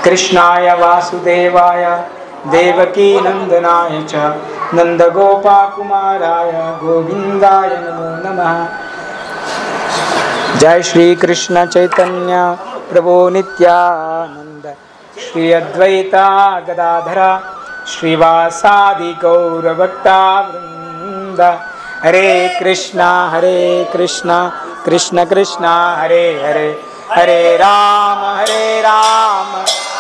कृष्णाय वासुदेवाय देवकी नंदनाय च नंदगोपाकुमाराय गोविंदाय नमो नमः। जय श्री कृष्ण चैतन्य प्रभु नित्यानंद श्री अद्वैता गदाधर श्रीवासादि गौरभक्ता वृंद। हरे कृष्णा कृष्ण कृष्ण हरे हरे, हरे राम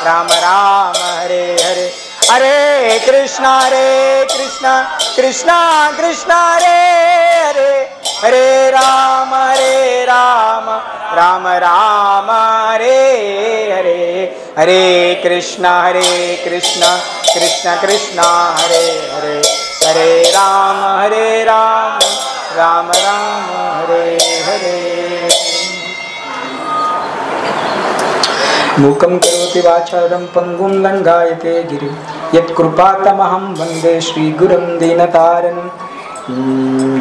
राम राम हरे हरे। हरे कृष्णा कृष्ण कृष्ण हरे हरे, हरे राम राम हरे हरे। हरे कृष्णा कृष्ण कृष्ण हरे हरे, हरे राम राम हरे हरे। मूकं करोति वाचालं पंगुं लंघयते गिरिं यत्कृपातमहं वन्दे श्रीगुरुं दीनतारिणं।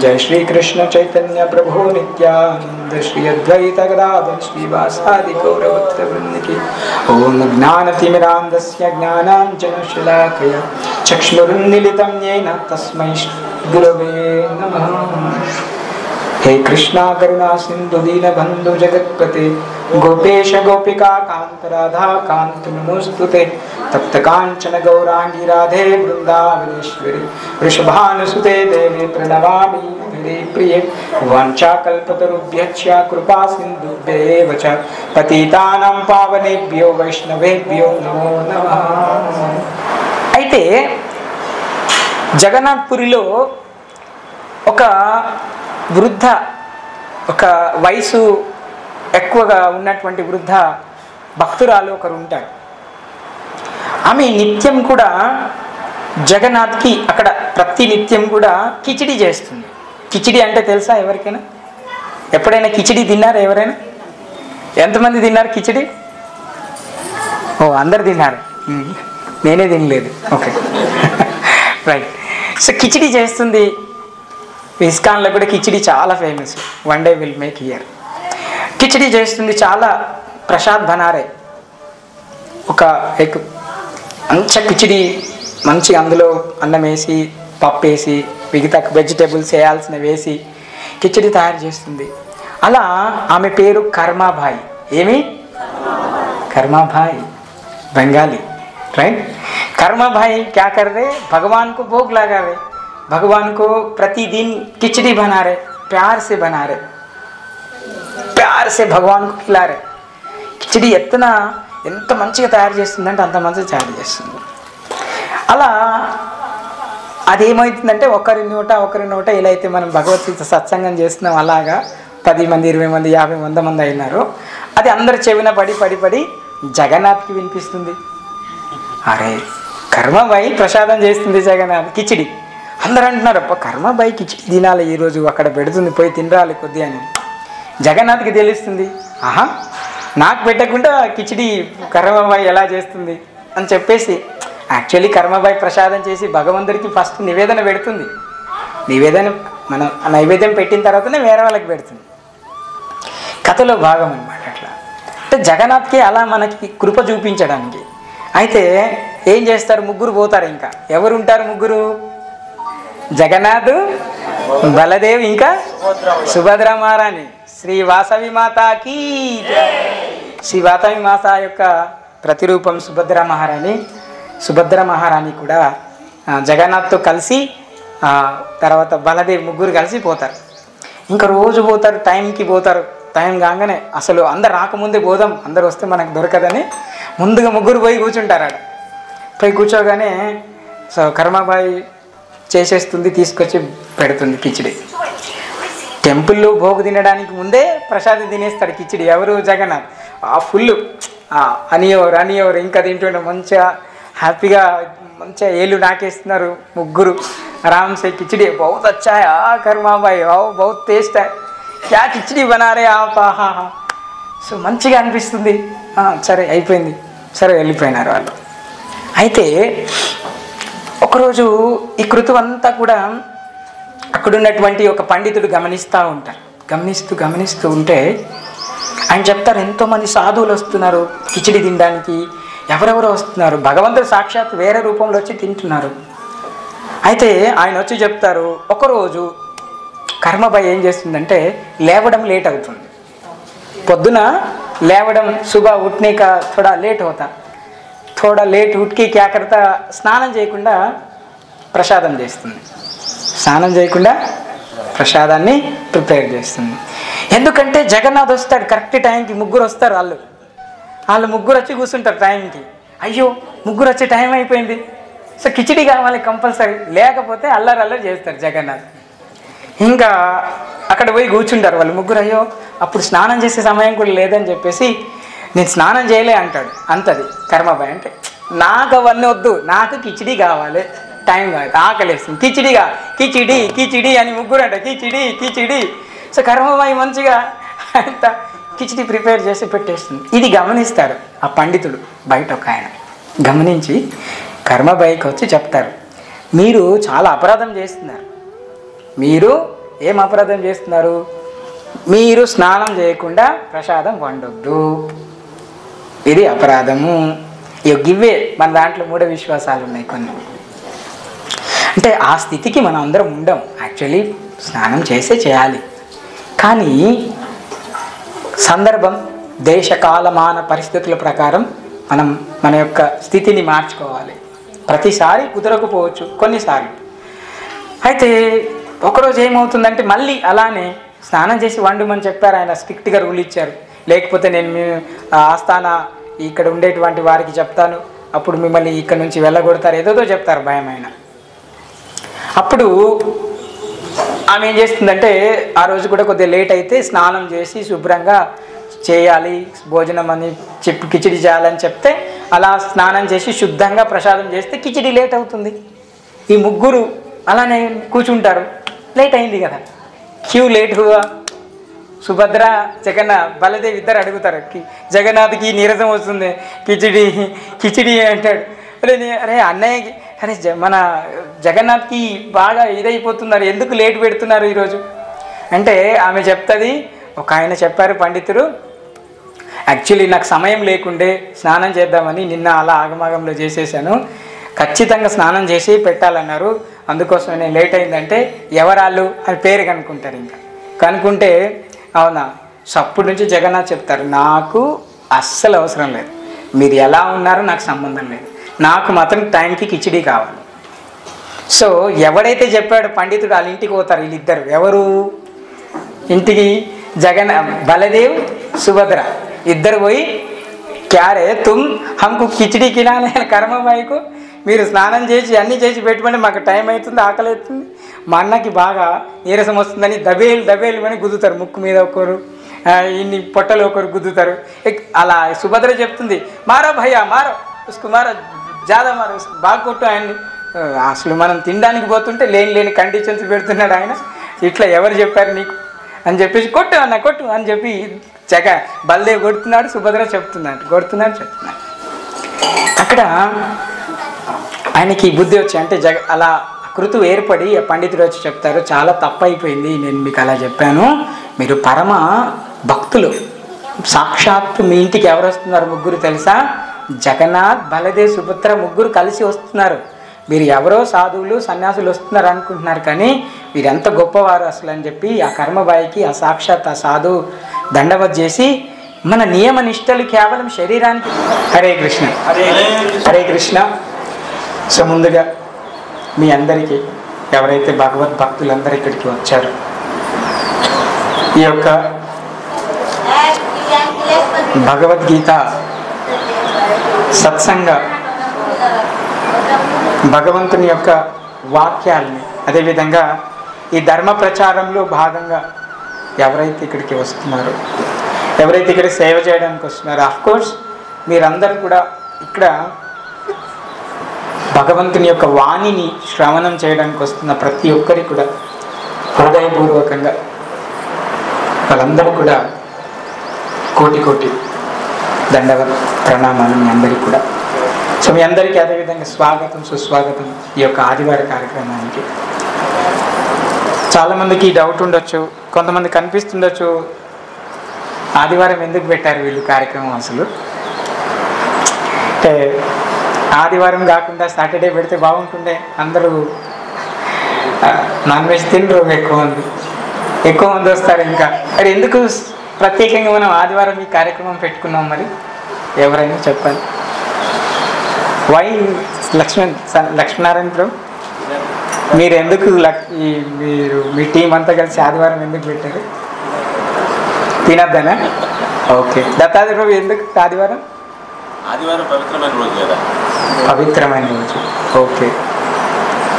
जय श्री कृष्ण चैतन्य प्रभु नित्यानंद श्री अद्वैत गदाधर श्रीवासादि गौरभक्तवृंद की। ओम ज्ञानतिमिरान्धस्य ज्ञानाञ्जनशलाकया चक्षुरुन्मीलितं येन तस्मै गुरवे नमः। हे कृष्णा करुणा सिंधु दीनबंधु जगत्पते गोपेश गोपिका कांत राधा कांत नमोस्तुते। तप्त कांचन गौरांगी राधे वृंदावनेश्वरी वृषभानुसुते देवी प्रणमामि हरे प्रिये। वाञ्छाकल्पतरुभ्यश्च कृपा सिन्धुभ्येव च पतितानां पावनेभ्यो वैष्णवेभ्यो नमो नमः। అయితే జగన్నాథ్పురిలో ఒక వృద్ధ, ఒక వయసు ఎక్కువగా ఉన్నటువంటి వృద్ధ భక్తురాలు ఒకరు ఉంటారు. ఆమె నిత్యం కూడా జగన్నాథ్కి అక్కడ ప్రతి నిత్యం కూడా కిచిడి చేస్తుంది. కిచిడి అంటే తెలుసా ఎవరికైనా? ఎప్పుడైనా కిచిడి తిన్నారా ఎవరైనా? ఎంతమంది తిన్నారు కిచిడి? ఓ, అందరు తిన్నారు, నేనే తినలేదు. Okay right. సో కిచిడి చేస్తుంది. ఇస్కాన్లో కూడా కిచిడి చాలా famous. One day will make here. Khichdi చేస్తుంది. చాలా ప్రసాద్ బనారే, ఒక మంచి కిచిడి, మంచి అందులో అన్నం వేసి పప్పు వేసి మిగతా వెజిటేబుల్స్ వేయాల్సిన వేసి కిచిడి తయారు చేస్తుంది. అలా ఆమె పేరు కర్మాభాయి. ఏమి? కర్మాభాయి, బెంగాली, राइट। कर्माभाई क्या कर रहे? भगवान को भोग लगा रहे, भगवान को प्रतिदिन खिचड़ी बना रहे, प्यार से बना रहे, प्यार से भगवान को खिला रहे। खिचड़ी ఎంత మంచిగా తయారు చేస్తుందంటే అంత మంచిగా తయారు చేస్తుంది. అలా అదేమవుతుందంటే ఒకరి నోట ఇలా అయితే మనం భగవద్గీత సత్సంగం చేస్తున్నాం, అలాగా 10 మంది 20 మంది 50 100 మంది అయినారు. అది అందరి చెవిన పడి జగన్నాథ్కి వినిపిస్తుంది. అరే కర్మబాయి ప్రసాదం చేస్తుంది జగన్నాథ్ కిచిడి. అందరూ అంటున్నారు, అప్ప కర్మబాయి కిచిడి తినాలి ఈరోజు, అక్కడ పెడుతుంది, పోయి తినరాలి కొద్ది అని. జగన్నాథ్కి తెలుస్తుంది, ఆహా నాకు పెట్టకుండా కిచిడి కర్మబాయి ఎలా చేస్తుంది అని చెప్పేసి యాక్చువల్లీ కర్మబాయి ప్రసాదం చేసి భగవంతుడికి ఫస్ట్ నివేదన పెడుతుంది. మనం నైవేద్యం పెట్టిన తర్వాతనే వేరే వాళ్ళకి పెడుతుంది. కథలో భాగం అన్నమాట. అట్లా అంటే జగన్నాథ్కి అలా మనకి కృప చూపించడానికి. అయితే ఏం చేస్తారు? ముగ్గురు పోతారు. ఇంకా ఎవరు ఉంటారు? ముగ్గురు, జగన్నాథ్, బలదేవ్, ఇంకా సుభద్ర మహారాణి. శ్రీ వాసవి మాతాకి, శ్రీ వాసవి మాత యొక్క ప్రతిరూపం సుభద్ర మహారాణి. సుభద్ర మహారాణి కూడా జగన్నాథ్తో కలిసి తర్వాత బలదేవ్ ముగ్గురు కలిసి పోతారు. ఇంకా రోజు పోతారు, టైంకి పోతారు. టైం కాగానే అసలు అందరు రాకముందే పోదాం, అందరు వస్తే మనకు దొరకదని ముందుగా ముగ్గురు పోయి కూర్చుంటారు. ఆడ పోయి కూర్చోగానే సో కర్మాబాయి చేసేస్తుంది, తీసుకొచ్చి పెడుతుంది కిచిడి. టెంపుల్లో భోగు తినడానికి ముందే ప్రసాదం తినేస్తాడు కిచిడి. ఎవరు? జగన్నాథ్. ఫుల్ అనియోర్ ఇంకా తింటుండే మంచిగా హ్యాపీగా మంచిగా ఏళ్ళు నాకేస్తున్నారు ముగ్గురు. ఆరామ్ సే కిచిడి బహుత్ అచ్చా హై కర్మాబాయి, బహుత్ టేస్ట్ హై, క్యా కిచిడి బనారే ఆప్. సో మంచిగా అనిపిస్తుంది. సరే అయిపోయింది, సరే వెళ్ళిపోయినారు వాళ్ళు. అయితే ఒకరోజు ఈ కృతం అంతా కూడా అక్కడున్నటువంటి ఒక పండితుడు గమనిస్తూ ఉంటారు. గమనిస్తూ ఉంటే ఆయన చెప్తారు, ఎంతోమంది సాధువులు వస్తున్నారు కిచిడి తినడానికి, ఎవరెవరో వస్తున్నారు, భగవంతుడు సాక్షాత్ వేరే రూపంలో వచ్చి తింటున్నారు. అయితే ఆయన వచ్చి చెప్తారు, ఒకరోజు కర్మబాయి ఏం చేస్తుందంటే లేవడం లేట్ అవుతుంది. పొద్దున లేవడం సుబహ ఉఠ్నే కా థోడా లేట్ అవుతా, థోడా లేట్ ఉట్కి క్యా కర్తా, స్నానం చేయకుండా ప్రసాదం చేస్తుంది. స్నానం చేయకుండా ప్రసాదాన్ని ప్రిపేర్ చేస్తుంది. ఎందుకంటే జగన్నాథ్ వస్తాడు కరెక్ట్ టైంకి, ముగ్గురు వస్తారు. వాళ్ళు ముగ్గురు వచ్చి కూర్చుంటారు టైంకి. అయ్యో ముగ్గురు వచ్చే టైం అయిపోయింది, సో కిచిడి కావాలి కంపల్సరీ, లేకపోతే అల్లరి చేస్తారు జగన్నాథ్. ఇంకా అక్కడ పోయి కూర్చుంటారు వాళ్ళు ముగ్గురు. అయ్యో అప్పుడు స్నానం చేసే సమయం కూడా లేదని చెప్పేసి నేను స్నానం చేయలే అంటాడు. అంతది కర్మబాయి అంటే, నాకు అవన్నీ వద్దు, నాకు కిచిడి కావాలి, టైం కాదు, ఆకలేస్తుంది, కిచిడి కిచిడి అని ముగ్గురు అంట, కిచిడి. సో కర్మబాయి మంచిగా అంత కిచిడి ప్రిపేర్ చేసి పెట్టేస్తుంది. ఇది గమనిస్తారు ఆ పండితుడు, బయట ఒక ఆయన గమనించి కర్మబాయికి వచ్చి చెప్తారు, మీరు చాలా అపరాధం చేస్తున్నారు. మీరు ఏం అపరాధం చేస్తున్నారు? మీరు స్నానం చేయకుండా ప్రసాదం వండొద్దు, ఇది అపరాధము. ఇవే మన దాంట్లో మూఢ విశ్వాసాలు ఉన్నాయి కొన్ని. అంటే ఆ స్థితికి మనం అందరం ఉండం. యాక్చువల్లీ స్నానం చేయాలి, కానీ సందర్భం, దేశ కాలమాన పరిస్థితుల ప్రకారం మనం మన యొక్క స్థితిని మార్చుకోవాలి. ప్రతిసారి కుదరకపోవచ్చు, కొన్నిసార్లు. అయితే ఒకరోజు ఏమవుతుందంటే మళ్ళీ అలానే స్నానం చేసి వండుమని చెప్పారు ఆయన, స్ట్రిక్ట్గా రూల్ ఇచ్చారు. లేకపోతే నేను మీ ఆస్థాన ఇక్కడ ఉండేటువంటి వారికి చెప్తాను, అప్పుడు మిమ్మల్ని ఇక్కడ నుంచి వెళ్ళగొడతారు, ఏదోదో చెప్తారు భయమైన. అప్పుడు ఆమె ఏం చేస్తుందంటే ఆ రోజు కూడా కొద్దిగా లేట్ అయితే స్నానం చేసి శుభ్రంగా చేయాలి, భోజనం అని చెప్పి కిచిడి చేయాలని చెప్తే అలా స్నానం చేసి శుద్ధంగా ప్రసాదం చేస్తే కిచిడి లేట్ అవుతుంది. ఈ ముగ్గురు అలానే కూర్చుంటారు. లేట్ అయింది కదా, క్యూ లేట్ హువా. సుభద్ర జగన్నాథ్ బలదేవ్ ఇద్దరు అడుగుతారు, జగన్నాథ్కి నీరసం వస్తుంది, కిచిడి అంటాడు. అరే అన్నయ్యకి, అరే మన జగన్నాథ్కి బాగా ఇదైపోతున్నారు, ఎందుకు లేట్ పెడుతున్నారు ఈరోజు అంటే ఆమె చెప్తుంది, ఒక ఆయన చెప్పారు పండితుడు, యాక్చువల్లీ నాకు సమయం లేకుండే స్నానం చేద్దామని నిన్న అలా ఆగమాగంలో చేసేసాను, ఖచ్చితంగా స్నానం చేసి పెట్టాలన్నారు, అందుకోసం నేను లేట్ అయిందంటే ఎవరాళ్ళు అని పేరు కనుక్కుంటారు. ఇంకా కనుక్కుంటే అవునా, సో అప్పటి నుంచి జగన్నాథ్ చెప్తారు, నాకు అస్సలు అవసరం లేదు, మీరు ఎలా ఉన్నారో నాకు సంబంధం లేదు, నాకు మాత్రం టైంకి కిచిడి కావాలి. సో ఎవడైతే చెప్పాడో పండితుడు వాళ్ళ ఇంటికి పోతారు వీళ్ళిద్దరు. ఎవరు ఇంటికి? బలదేవ్ సుభద్ర ఇద్దరు పోయి, క్యారే తుమ్ హంకు కిచిడి కినాలే కర్మబాయికు, మీరు స్నానం చేసి అన్నీ చేసి పెట్టుకోండి, మాకు టైం అవుతుంది, ఆకలి అవుతుంది, మా అన్నకి బాగా నీరసం వస్తుందని దబేలు అని గుద్దుతారు, ముక్కు మీద ఒకరు, ఇన్ని పొట్టలు ఒకరు గుద్దుతారు. అలా సుభద్ర చెప్తుంది, మారో భయ్యా మారో ఉస్కు మారో జాదా మారో బాగా కొట్టు ఆయన్ని. అసలు మనం తినడానికి పోతుంటే లేని కండిషన్స్ పెడుతున్నాడు ఆయన, ఇట్లా ఎవరు చెప్పారు నీకు అని చెప్పేసి కొట్టు అని చెప్పి బలదేవ్ కొడుతున్నాడు, సుభద్ర కొడుతున్నాడు. అక్కడ ఆయనకి బుద్ధి వచ్చి అంటే అలా కృతు ఏర్పడి పండితుడు వచ్చి చెప్తారు, చాలా తప్పు అయిపోయింది, నేను మీకు అలా చెప్పాను, మీరు పరమ భక్తులు, సాక్షాత్తు మీ ఇంటికి ఎవరు వస్తున్నారు? ముగ్గురు తెలుసా? జగన్నాథ్ బలదేవ్ సుభద్ర ముగ్గురు కలిసి వస్తున్నారు, మీరు ఎవరో సాధువులు సన్యాసులు వస్తున్నారు అనుకుంటున్నారు, కానీ వీరెంత గొప్పవారు అసలు అని చెప్పి ఆ కర్మబాయికి ఆ సాక్షాత్ ఆ సాధువు దండవత్ చేసి, మన నియమ నిష్టలు కేవలం శరీరానికి. హరే కృష్ణ హరే కృష్ణ. సో ముందుగా మీ అందరికీ, ఎవరైతే భగవద్భక్తులందరూ ఇక్కడికి వచ్చారో, ఈ యొక్క భగవద్గీత సత్సంగ భగవంతుని యొక్క వాక్యాలని, అదేవిధంగా ఈ ధర్మ ప్రచారంలో భాగంగా ఎవరైతే ఇక్కడికి వస్తున్నారో, ఎవరైతే ఇక్కడ సేవ చేయడానికి వస్తున్నారో, అఫ్కోర్స్ మీరందరూ కూడా ఇక్కడ భగవంతుని యొక్క వాణిని శ్రవణం చేయడానికి వస్తున్న ప్రతి ఒక్కరికి కూడా హృదయపూర్వకంగా వాళ్ళందరూ కూడా కోటి దండవత్ ప్రణామాలు మీ అందరికీ కూడా. సో మీ అందరికీ అదేవిధంగా స్వాగతం సుస్వాగతం ఈ యొక్క ఆదివార కార్యక్రమానికి. చాలామందికి డౌట్ ఉండొచ్చు, కొంతమంది కనిపిస్తుండొచ్చు, ఆదివారం ఎందుకు పెట్టారు వీళ్ళు కార్యక్రమం? అసలు అంటే ఆదివారం కాకుండా సాటర్డే పెడితే బాగుంటుండే. అందరూ నాన్ వెజ్ తినరు, ఎక్కువ మంది వస్తారు. ఇంకా మరి ఎందుకు ప్రత్యేకంగా మనం ఆదివారం ఈ కార్యక్రమం పెట్టుకున్నాం? మరి ఎవరైనా చెప్పాలి. వై లక్ష్మీనారాయణ ప్రభు, మీరు ఎందుకు మీరు మీ టీం అంతా కలిసి ఆదివారం ఎందుకు పెట్టారు? తినద్దనా? ఓకే. దత్తాత్రేయ ప్రభు ఎందుకు ఆదివారం? ఆదివారం పవిత్రమైన రోజు కదా. పవిత్రమైన రోజు. ఓకే.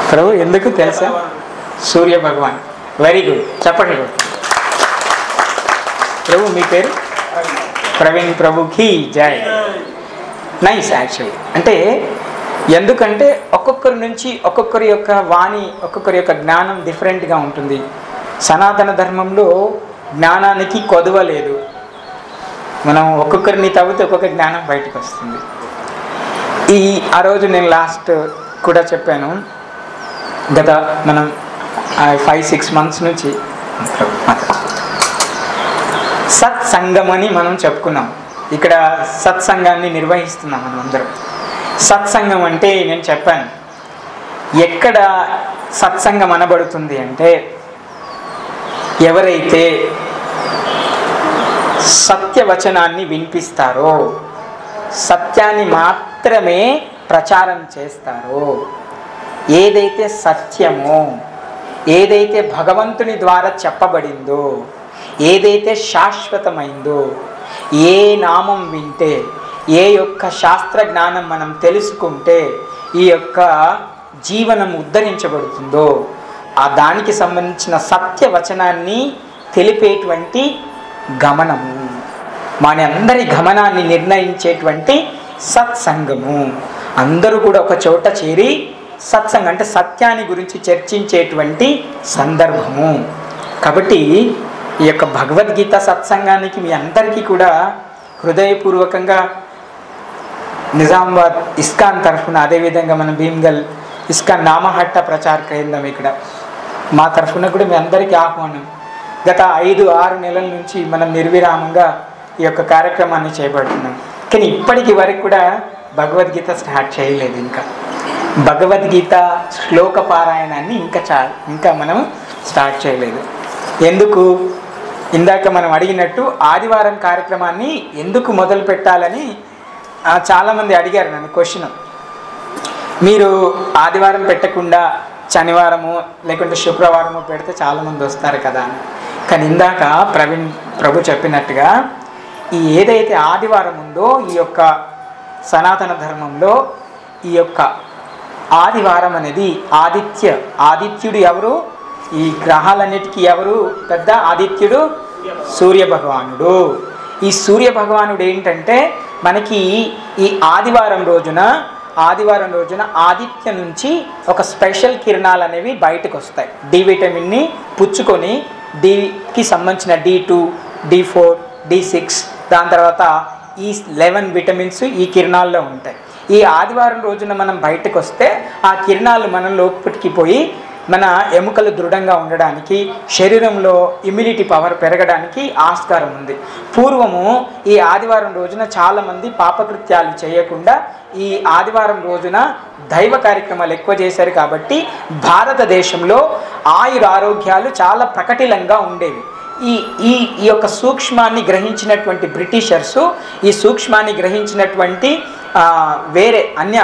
ప్రభు ఎందుకు తెలుసా? సూర్య భగవాన్. వెరీ గుడ్, చెప్పండి ప్రభు. మీ పేరు? ప్రవీణ్ ప్రభుకి జై. నైస్. యాక్చువల్లీ అంటే ఎందుకంటే ఒక్కొక్కరి నుంచి ఒక్కొక్కరి యొక్క వాణి, ఒక్కొక్కరి యొక్క జ్ఞానం డిఫరెంట్గా ఉంటుంది. సనాతన ధర్మంలో జ్ఞానానికి కొదువ లేదు. మనం ఒక్కొక్కరిని తవ్వితే ఒక్కొక్క జ్ఞానం బయటకు వస్తుంది. ఆ రోజు నేను లాస్ట్ కూడా చెప్పాను, గత మనం 5-6 months నుంచి సత్సంగం అని మనం చెప్పుకున్నాం. ఇక్కడ సత్సంగాన్ని నిర్వహిస్తున్నాం మనం అందరం. సత్సంగం అంటే నేను చెప్పాను, ఎక్కడ సత్సంగం అనబడుతుంది అంటే ఎవరైతే సత్యవచనాన్ని వినిపిస్తారో, సత్యాన్ని మాత్రమే ప్రచారం చేస్తారో, ఏదైతే సత్యమో, ఏదైతే భగవంతుని ద్వారా చెప్పబడిందో, ఏదైతే శాశ్వతమైందో, ఏ నామం వింటే, ఏ యొక్క శాస్త్ర జ్ఞానం మనం తెలుసుకుంటే ఈ యొక్క జీవనం ఉద్ధరించబడుతుందో, ఆ దానికి సంబంధించిన సత్యవచనాన్ని తెలిపేటువంటి గమనము, మన అందరి గమనాన్ని నిర్ణయించేటువంటి సత్సంగము. అందరూ కూడా ఒక చోట చేరి సత్సంగం అంటే సత్యాన్ని గురించి చర్చించేటువంటి సందర్భము. కాబట్టి ఈ యొక్క భగవద్గీత సత్సంగానికి మీ అందరికీ కూడా హృదయపూర్వకంగా నిజామాబాద్ ఇస్కాన్ తరఫున, అదేవిధంగా మన భీమ్గల్ ఇస్కాన్ నామహట్ట ప్రచార కేంద్రం ఇక్కడ మా తరఫున కూడా మీ అందరికీ ఆహ్వానం. గత 5-6 నెలల నుంచి మనం నిర్విరామంగా ఈ యొక్క కార్యక్రమాన్ని చేపడుతున్నాం. కానీ ఇప్పటికి వరకు కూడా భగవద్గీత స్టార్ట్ చేయలేదు. ఇంకా భగవద్గీత శ్లోక పారాయణాన్ని ఇంకా మనం స్టార్ట్ చేయలేదు. ఎందుకు? ఇందాక మనం అడిగినట్టు ఆదివారం కార్యక్రమాన్ని ఎందుకు మొదలు పెట్టాలని చాలామంది అడిగారు నన్ను క్వశ్చన్. మీరు ఆదివారం పెట్టకుండా శనివారము లేకుంటే శుక్రవారము పెడితే చాలామంది వస్తారు కదా అని. కానీ ఇందాక ప్రవీణ్ ప్రభు చెప్పినట్టుగా ఈ ఏదైతే ఆదివారం ఉందో ఈ యొక్క సనాతన ధర్మంలో ఈ యొక్క ఆదివారం అనేది ఆదిత్యుడు ఎవరు? ఈ గ్రహాలన్నిటికీ ఎవరు పెద్ద? ఆదిత్యుడు సూర్య భగవానుడు. ఈ సూర్య భగవానుడు ఏంటంటే మనకి ఈ ఆదివారం రోజున ఆదిత్య నుంచి ఒక స్పెషల్ కిరణాలు అనేవి బయటకు వస్తాయి. డి విటమిన్ని పుచ్చుకొని డికి సంబంధించిన D2, D4, D6, దాని తర్వాత ఈ 11 విటమిన్స్ ఈ కిరణాల్లో ఉంటాయి. ఈ ఆదివారం రోజున మనం బయటకు వస్తే ఆ కిరణాలు మన లోపలికి పోయి మన ఎముకలు దృఢంగా ఉండడానికి, శరీరంలో ఇమ్యూనిటీ పవర్ పెరగడానికి ఆస్కారం ఉంది. పూర్వము ఈ ఆదివారం రోజున చాలామంది పాపకృత్యాలు చేయకుండా ఈ ఆదివారం రోజున దైవ కార్యక్రమాలు ఎక్కువ చేశారు. కాబట్టి భారతదేశంలో ఆయురారోగ్యాలు చాలా ప్రకటిలంగా ఉండేవి. ఈ యొక్క సూక్ష్మాన్ని గ్రహించినటువంటి బ్రిటిషర్సు, ఈ సూక్ష్మాన్ని గ్రహించినటువంటి వేరే అన్య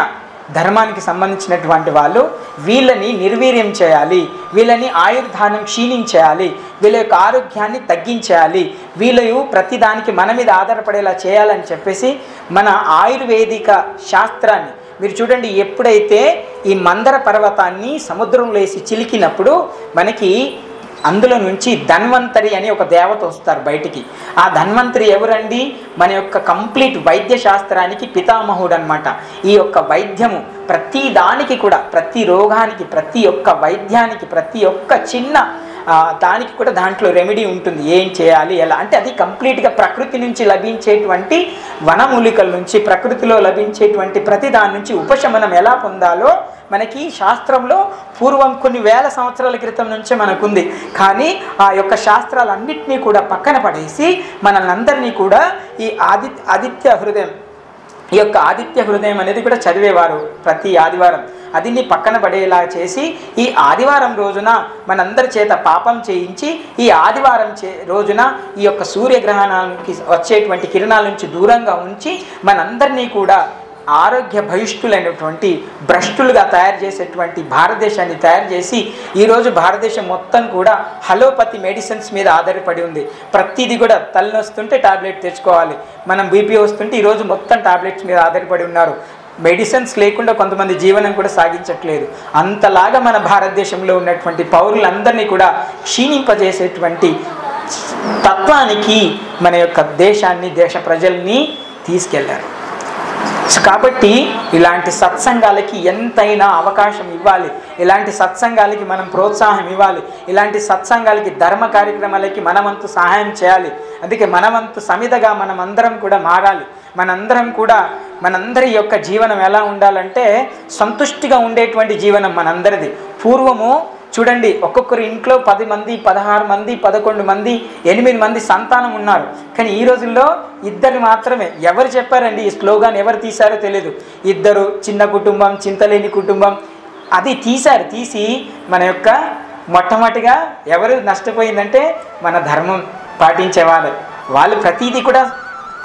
ధర్మానికి సంబంధించినటువంటి వాళ్ళు వీళ్ళని నిర్వీర్యం చేయాలి, వీళ్ళని ఆయుర్ధానం క్షీణించేయాలి, వీళ్ళ యొక్క ఆరోగ్యాన్ని తగ్గించేయాలి, వీళ్ళు ప్రతిదానికి మన మీద ఆధారపడేలా చేయాలని చెప్పేసి మన ఆయుర్వేదిక శాస్త్రాన్ని మీరు చూడండి. ఎప్పుడైతే ఈ మందర పర్వతాన్ని సముద్రంలో వేసి చిలికినప్పుడు మనకి అందులో నుంచి ధన్వంతరి అని ఒక దేవత వస్తారు బయటికి. ఆ ధన్వంతరి ఎవరండి? మన యొక్క కంప్లీట్ వైద్య శాస్త్రానికి పితామహుడు అనమాట. ఈ యొక్క వైద్యము ప్రతి దానికి కూడా, ప్రతి రోగానికి, ప్రతి ఒక్క వైద్యానికి, ప్రతి ఒక్క చిన్న దానికి కూడా దాంట్లో రెమెడీ ఉంటుంది. ఏం చేయాలి, ఎలా అంటే అది కంప్లీట్గా ప్రకృతి నుంచి లభించేటువంటి వనమూలికల నుంచి, ప్రకృతిలో లభించేటువంటి ప్రతి దాని నుంచి ఉపశమనం ఎలా పొందాలో మనకి శాస్త్రంలో పూర్వం కొన్ని వేల సంవత్సరాల క్రితం నుంచే మనకుంది. కానీ ఆ యొక్క శాస్త్రాలన్నింటినీ కూడా పక్కన పడేసి మనల్ని అందరినీ కూడా ఈ ఆదిత్య హృదయం ఈ యొక్క ఆదిత్య హృదయం అనేది కూడా చదివేవారు ప్రతి ఆదివారం. అది పక్కన పడేలా చేసి ఈ ఆదివారం రోజున మనందరి చేత పాపం చేయించి ఈ ఆదివారం రోజున ఈ యొక్క సూర్యగ్రహణానికి వచ్చేటువంటి కిరణాల నుంచి దూరంగా ఉంచి మనందరినీ కూడా ఆరోగ్య భయిష్ఠులైనటువంటి భ్రష్టులుగా తయారు చేసేటువంటి భారతదేశాన్ని తయారు చేసి ఈరోజు భారతదేశం మొత్తం కూడా హలోపతి మెడిసిన్స్ మీద ఆధారపడి ఉంది. ప్రతిదీ కూడా తలనొస్తుంటే టాబ్లెట్ తెచ్చుకోవాలి, మనం బీపీ వస్తుంటే ఈరోజు మొత్తం టాబ్లెట్స్ మీద ఆధారపడి ఉన్నారు. మెడిసిన్స్ లేకుండా కొంతమంది జీవనం కూడా సాగించట్లేదు. అంతలాగా మన భారతదేశంలో ఉన్నటువంటి పౌరులందరినీ కూడా క్షీణింపజేసేటువంటి తత్వానికి మన యొక్క దేశాన్ని, దేశ ప్రజల్ని తీసుకెళ్లారు. కాబట్టి ఇలాంటి సత్సంగాలకి ఎంతైనా అవకాశం ఇవ్వాలి, ఇలాంటి సత్సంగాలకి మనం ప్రోత్సాహం ఇవ్వాలి, ఇలాంటి సత్సంగాలకి ధర్మ కార్యక్రమాలకి మనవంతు సహాయం చేయాలి. అందుకే మనవంతు సమిధగా మనం అందరం కూడా మారాలి. మనందరి యొక్క జీవనం ఎలా ఉండాలంటే సంతుష్టిగా ఉండేటువంటి జీవనం మనందరిది. పూర్వము చూడండి, ఒక్కొక్కరు ఇంట్లో 10 మంది, 16 మంది, 11 మంది, 8 మంది సంతానం ఉన్నారు. కానీ ఈ రోజుల్లో 2 మాత్రమే. ఎవరు చెప్పారండి ఈ స్లోగాన్? ఎవరు తీశారో తెలియదు. 2 చిన్న కుటుంబం, చింతలేని కుటుంబం అది తీశారు. తీసి మన యొక్క మొట్టమొదటిగా ఎవరు నష్టపోయిందంటే మన ధర్మం పాటించేవాళ్ళు. వాళ్ళు ప్రతీది కూడా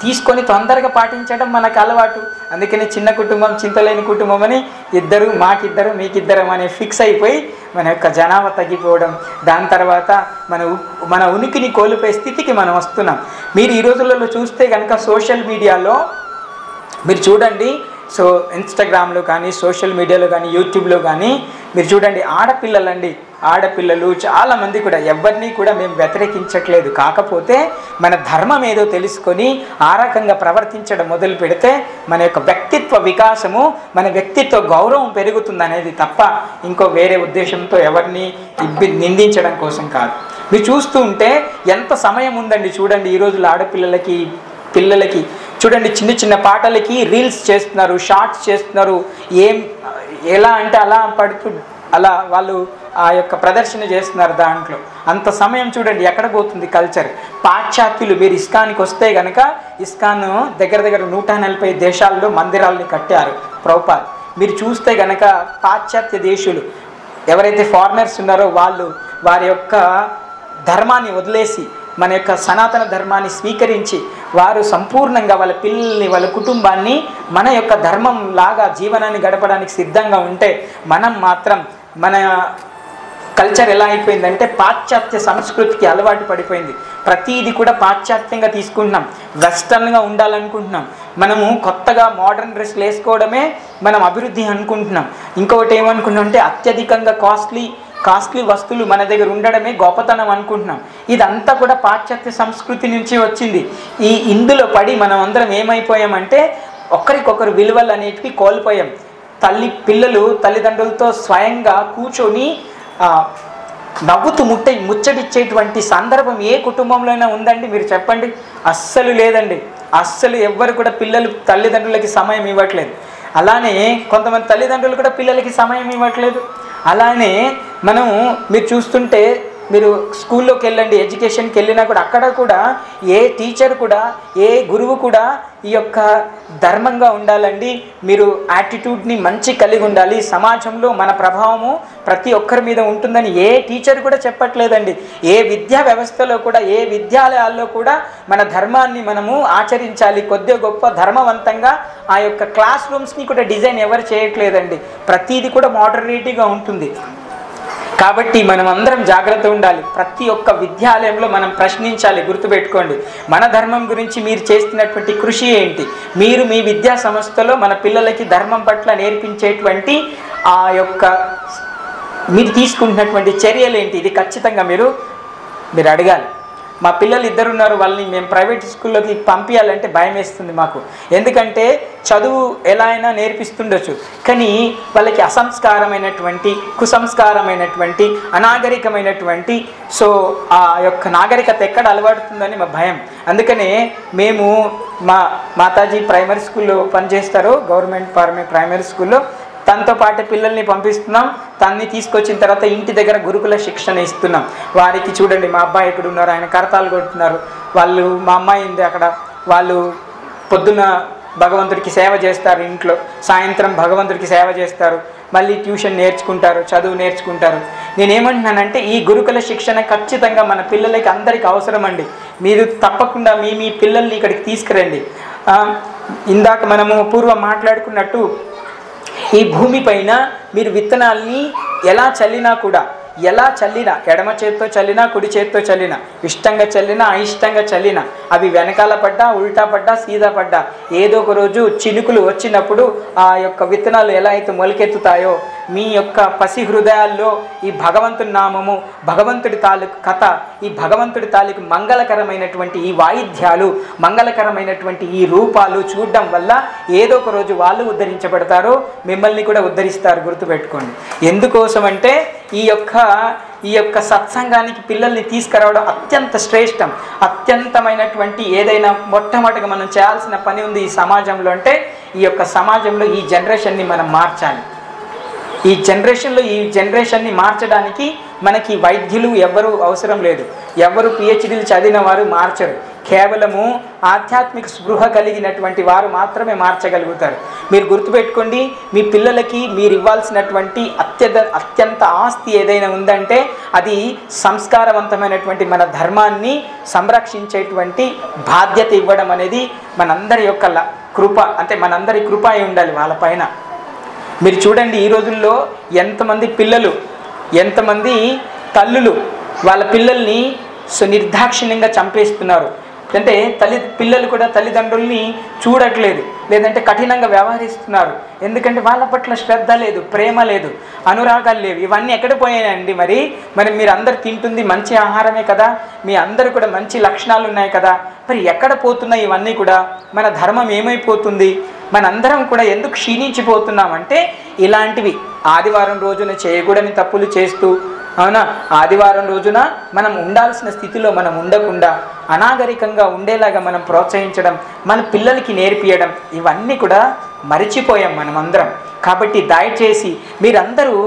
తీసుకొని తొందరగా పాటించడం మనకు అలవాటు. అందుకని చిన్న కుటుంబం, చింతలేని కుటుంబం అని 2 మాకిద్దరు మీకిద్దరం అనే ఫిక్స్ అయిపోయి మన యొక్క జనాభా తగ్గిపోవడం, దాని తర్వాత మన ఉనికిని కోల్పోయే స్థితికి మనం వస్తున్నాం. మీరు ఈ రోజులలో చూస్తే కనుక సోషల్ మీడియాలో మీరు చూడండి, ఇన్స్టాగ్రామ్లో కానీ, సోషల్ మీడియాలో కానీ, యూట్యూబ్లో కానీ మీరు చూడండి, ఆడపిల్లలు చాలామంది కూడా ఎవరిని కూడా మేము వ్యతిరేకించట్లేదు. కాకపోతే మన ధర్మం ఏదో తెలుసుకొని ఆ రకంగా ప్రవర్తించడం మొదలు పెడితే మన యొక్క వ్యక్తిత్వ వికాసము, మన వ్యక్తిత్వ గౌరవం పెరుగుతుంది అనేది తప్ప ఇంకో వేరే ఉద్దేశంతో ఎవరిని నిందించడం కోసం కాదు. మీరు చూస్తూ ఉంటే ఎంత సమయం ఉందండి చూడండి. ఈ రోజుల్లో పిల్లలకి చూడండి, చిన్న చిన్న పాటలకి రీల్స్ చేస్తున్నారు, షార్ట్స్ చేస్తున్నారు. ఎలా అంటే అలా వాళ్ళు ఆ యొక్క ప్రదర్శన చేస్తున్నారు. దాంట్లో అంత సమయం చూడండి ఎక్కడ పోతుంది కల్చర్. పాశ్చాత్యులు, మీరు ఇస్కాన్కి వస్తే కనుక ఇస్కాన్ దగ్గర 140 దేశాల్లో మందిరాలని కట్టారు ప్రభుపాద్. మీరు చూస్తే కనుక పాశ్చాత్య దేశులు ఎవరైతే ఫారినర్స్ ఉన్నారో వాళ్ళు వారి యొక్క ధర్మాన్ని వదిలేసి మన యొక్క సనాతన ధర్మాన్ని స్వీకరించి వారు సంపూర్ణంగా వాళ్ళ పిల్లల్ని, వాళ్ళ కుటుంబాన్ని మన యొక్క ధర్మం లాగా జీవనాన్ని గడపడానికి సిద్ధంగా ఉంటే, మనం మాత్రం మన కల్చర్ ఎలా అయిపోయిందంటే పాశ్చాత్య సంస్కృతికి అలవాటు పడిపోయింది. ప్రతిదీ కూడా పాశ్చాత్యంగా తీసుకుంటున్నాం, వెస్టర్న్గా ఉండాలనుకుంటున్నాం. మనము కొత్తగా మోడర్న్ డ్రెస్లు వేసుకోవడమే మనం అభివృద్ధి అనుకుంటున్నాం. ఇంకొకటి ఏమనుకుంటున్నాం అంటే అత్యధికంగా కాస్ట్లీ వస్తువులు మన దగ్గర ఉండడమే గొప్పతనం అనుకుంటున్నాం. ఇదంతా కూడా పాశ్చాత్య సంస్కృతి నుంచి వచ్చింది. ఇందులో పడి మనం అందరం ఏమైపోయామంటే ఒకరికొకరు విలువలు అనేటివి కోల్పోయాం. పిల్లలు తల్లిదండ్రులతో స్వయంగా కూర్చొని నవ్వుతూ ముచ్చటిచ్చేటువంటి సందర్భం ఏ కుటుంబంలోనే ఉందండి? మీరు చెప్పండి. అస్సలు లేదండి. అస్సలు ఎవ్వరు కూడా పిల్లలు తల్లిదండ్రులకి సమయం ఇవ్వట్లేదు. అలానే కొంతమంది తల్లిదండ్రులు కూడా పిల్లలకి సమయం ఇవ్వట్లేదు. అలానే మీరు చూస్తుంటే, మీరు స్కూల్లోకి వెళ్ళండి, ఎడ్యుకేషన్కి వెళ్ళినా కూడా అక్కడ కూడా ఏ టీచర్ కూడా, ఏ గురువు కూడా ఈ యొక్క ధర్మంగా ఉండాలండి, మీరు యాటిట్యూడ్ని మంచి కలిగి ఉండాలి, సమాజంలో మన ప్రభావము ప్రతి ఒక్కరి మీద ఉంటుందని ఏ టీచర్ కూడా చెప్పట్లేదండి. ఏ విద్యా వ్యవస్థలో కూడా, ఏ విద్యాలయాల్లో కూడా మన ధర్మాన్ని మనము ఆచరించాలి, కొద్దిగా గొప్ప ధర్మవంతంగా ఆ యొక్క క్లాస్ రూమ్స్ని కూడా డిజైన్ ఎవరు చేయట్లేదండి. ప్రతిదీ కూడా మోడర్నిటీగా ఉంటుంది. కాబట్టి మనం అందరం జాగ్రత్త ఉండాలి. ప్రతి ఒక్క విద్యాలయంలో మనం ప్రశ్నించాలి. గుర్తుపెట్టుకోండి, మన ధర్మం గురించి మీరు చేస్తున్నటువంటి కృషి ఏంటి, మీరు మీ విద్యా సంస్థలో మన పిల్లలకి ధర్మం పట్ల నేర్పించేటువంటి ఆ యొక్క మీరు తీసుకుంటున్నటువంటి చర్యలు ఏంటి, ఇది ఖచ్చితంగా మీరు అడగాలి. మా పిల్లలు 2 ఉన్నారు, వాళ్ళని మేము ప్రైవేట్ స్కూల్లోకి పంపించాలంటే భయం వేస్తుంది మాకు. ఎందుకంటే చదువు ఎలా అయినా నేర్పిస్తుండొచ్చు, కానీ వాళ్ళకి అసంస్కారమైనటువంటి, కుసంస్కారమైనటువంటి, అనాగరికమైనటువంటి ఆ యొక్క నాగరికత ఎక్కడ అలవాడుతుందని మా భయం. అందుకనే మేము మాతాజీ ప్రైమరీ స్కూల్లో పనిచేస్తారు, గవర్నమెంట్ ప్రైమరీ స్కూల్లో. తనతో పాటు పిల్లల్ని పంపిస్తున్నాం. తన్ని తీసుకొచ్చిన తర్వాత ఇంటి దగ్గర గురుకుల శిక్షణ ఇస్తున్నాం. వారికి చూడండి, మా అబ్బాయి ఇక్కడ ఉన్నారు, ఆయన కరతాలు కొడుతున్నారు. మా అమ్మాయి ఉంది అక్కడ, వాళ్ళు పొద్దున భగవంతుడికి సేవ చేస్తారు, ఇంట్లో సాయంత్రం భగవంతుడికి సేవ చేస్తారు, మళ్ళీ ట్యూషన్ నేర్చుకుంటారు, చదువు నేర్చుకుంటారు. నేనేమంటున్నానంటే ఈ గురుకుల శిక్షణ ఖచ్చితంగా మన పిల్లలకి అందరికీ అవసరం అండి. మీరు తప్పకుండా మీ పిల్లల్ని ఇక్కడికి తీసుకురండి. ఇందాక మనము పూర్వం మాట్లాడుకున్నట్టు ఈ భూమిపైన మీరు విత్తనాల్ని ఎలా చల్లినా కూడా, ఎలా చల్లినా, ఎడమ చేత్తో చల్లినా కుడి చేత్తో చల్లినా, ఇష్టంగా చల్లినా అయిష్టంగా చల్లినా, అవి వెనకాల పడ్డా ఉల్టా పడ్డా సీదా పడ్డా ఏదో ఒక రోజు చినుకులు వచ్చినప్పుడు ఆ యొక్క విత్తనాలు ఎలా అయితే మొలకెత్తుతాయో మీ యొక్క పసి హృదయాల్లో ఈ భగవంతుడి నామము, భగవంతుడి తాలూకు కథ, ఈ భగవంతుడి తాలూకు మంగళకరమైనటువంటి ఈ వాయిద్యాలు, మంగళకరమైనటువంటి ఈ రూపాలు చూడడం వల్ల ఏదో ఒక రోజు వాళ్ళు ఉద్ధరించబడతారు, మిమ్మల్ని కూడా ఉద్ధరిస్తారు. గుర్తుపెట్టుకోండి. ఎందుకోసం అంటే ఈ యొక్క సత్సంగానికి పిల్లల్ని తీసుకురావడం అత్యంత శ్రేష్టం, అత్యంతమైనటువంటి ఏదైనా మొట్టమొదటిగా మనం చేయాల్సిన పని ఉంది ఈ సమాజంలో అంటే ఈ యొక్క సమాజంలో ఈ జనరేషన్ని మనం మార్చాలి. ఈ జనరేషన్ని మార్చడానికి మనకి వైద్యులు ఎవ్వరూ అవసరం లేదు, ఎవరు పిహెచ్డీలు చదివిన వారు మార్చరు. కేవలము ఆధ్యాత్మిక స్పృహ కలిగినటువంటి వారు మాత్రమే మార్చగలుగుతారు. మీరు గుర్తుపెట్టుకోండి, మీ పిల్లలకి మీరు ఇవ్వాల్సినటువంటి అత్యంత ఆస్తి ఏదైనా ఉందంటే అది సంస్కారవంతమైనటువంటి మన ధర్మాన్ని సంరక్షించేటువంటి బాధ్యత ఇవ్వడం అనేది మనందరి యొక్క కృప, అంటే మనందరి కృప అయి ఉండాలి వాళ్ళపైన. మీరు చూడండి, ఈ రోజుల్లో ఎంతమంది పిల్లలు, ఎంతమంది తల్లులు వాళ్ళ పిల్లల్ని నిర్దాక్షిణ్యంగా చంపేస్తున్నారు. అంటే పిల్లలు కూడా తల్లిదండ్రుల్ని చూడట్లేదు, లేదంటే కఠినంగా వ్యవహరిస్తున్నారు. ఎందుకంటే వాళ్ళ పట్ల శ్రద్ధ లేదు, ప్రేమ లేదు, అనురాగాలు లేవు. ఇవన్నీ ఎక్కడ పోయాయండి? మరి మీరు అందరు తింటుంది మంచి ఆహారమే కదా, మీ అందరు కూడా మంచి లక్షణాలు ఉన్నాయి కదా, మరి ఎక్కడ పోతున్నాయి ఇవన్నీ కూడా? మన ధర్మం ఏమైపోతుంది? మనందరం కూడా ఎందుకు క్షీణించిపోతున్నామంటే ఇలాంటివి ఆదివారం రోజున చేయకూడని తప్పులు చేస్తూ, అవునా, ఆదివారం రోజున మనం ఉండాల్సిన స్థితిలో మనం ఉండకుండా అనాగరికంగా ఉండేలాగా మనం ప్రోత్సహించడం, మన పిల్లలకి నేర్పియడం, ఇవన్నీ కూడా మరిచిపోయాం మనమందరం. కాబట్టి దయచేసి మీరందరూ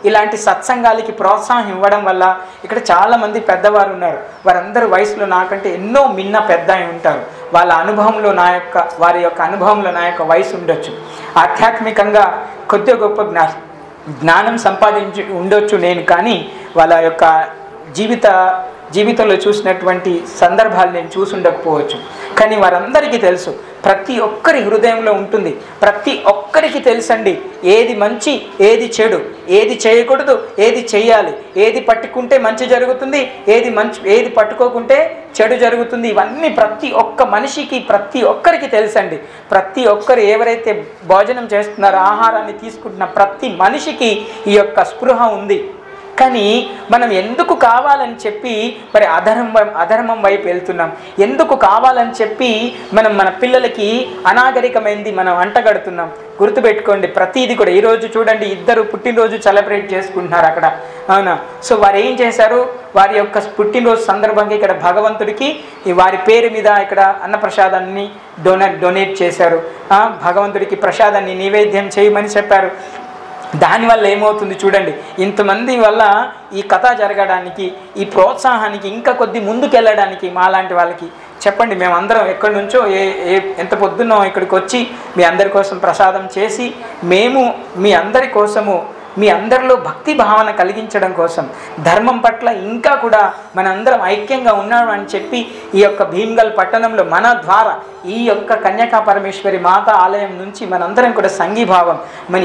ఇలాంటి సత్సంగాలకి ప్రోత్సాహం ఇవ్వడం వల్ల, ఇక్కడ చాలామంది పెద్దవారు ఉన్నారు, వారందరూ వయసులో నాకంటే ఎన్నో మిన్న పెద్ద అయి ఉంటారు. వాళ్ళ అనుభవంలో వారి యొక్క అనుభవంలో నా యొక్క వయసు ఉండొచ్చు, ఆధ్యాత్మికంగా కొద్దిగా గొప్ప జ్ఞానం సంపాదించి ఉండొచ్చు నేను, కానీ వాళ్ళ యొక్క జీవితంలో చూసినటువంటి సందర్భాలు నేను చూసి ఉండకపోవచ్చు. కానీ వారందరికీ తెలుసు, ప్రతి ఒక్కరి హృదయంలో ఉంటుంది, ప్రతి ఒక్కరికి తెలుసండి ఏది మంచి ఏది చెడు, ఏది చేయకూడదు ఏది చేయాలి, ఏది పట్టుకుంటే మంచి జరుగుతుంది, ఏది పట్టుకోకుంటే చెడు జరుగుతుంది. ఇవన్నీ ప్రతి ఒక్క మనిషికి, ప్రతి ఒక్కరికి తెలుసండి. ప్రతి ఒక్కరు ఎవరైతే భోజనం చేస్తున్నారో, ఆహారాన్ని తీసుకుంటున్న ప్రతి మనిషికి ఈ యొక్క స్పృహ ఉంది. కానీ మనం ఎందుకు కావాలని చెప్పి మరి అధర్మం వైపు వెళ్తున్నాం? ఎందుకు కావాలని చెప్పి మనం మన పిల్లలకి అనాగరికమైంది మనం అంటగడుతున్నాం? గుర్తుపెట్టుకోండి, ప్రతిదీ కూడా ఈరోజు చూడండి, ఇద్దరు పుట్టినరోజు సెలబ్రేట్ చేసుకుంటున్నారు అక్కడ, అవునా? సో వారు ఏం చేశారు? వారి యొక్క పుట్టినరోజు సందర్భంగా ఇక్కడ భగవంతుడికి వారి పేరు మీద ఇక్కడ అన్నప్రసాదాన్ని డొనేట్ చేశారు. భగవంతుడికి ప్రసాదాన్ని నైవేద్యం చేయమని చెప్పారు. దానివల్ల ఏమవుతుంది చూడండి, ఇంతమంది వల్ల ఈ కథ జరగడానికి, ఈ ప్రోత్సాహానికి, ఇంకా కొద్ది ముందుకెళ్ళడానికి మాలాంటి వాళ్ళకి చెప్పండి. మేమందరం ఎక్కడి నుంచో ఎంత పొద్దున్నో ఇక్కడికి వచ్చి మీ అందరి కోసం ప్రసాదం చేసి, మేము మీ అందరి కోసము, మీ అందరిలో భక్తి భావన కలిగించడం కోసం, ధర్మం పట్ల ఇంకా కూడా మనందరం ఐక్యంగా ఉన్నాం అని చెప్పి ఈ యొక్క భీమ్గల్ పట్టణంలో మన ద్వారా ఈ యొక్క కన్యకా పరమేశ్వరి మాత ఆలయం నుంచి మనందరం కూడా సంఘీభావం,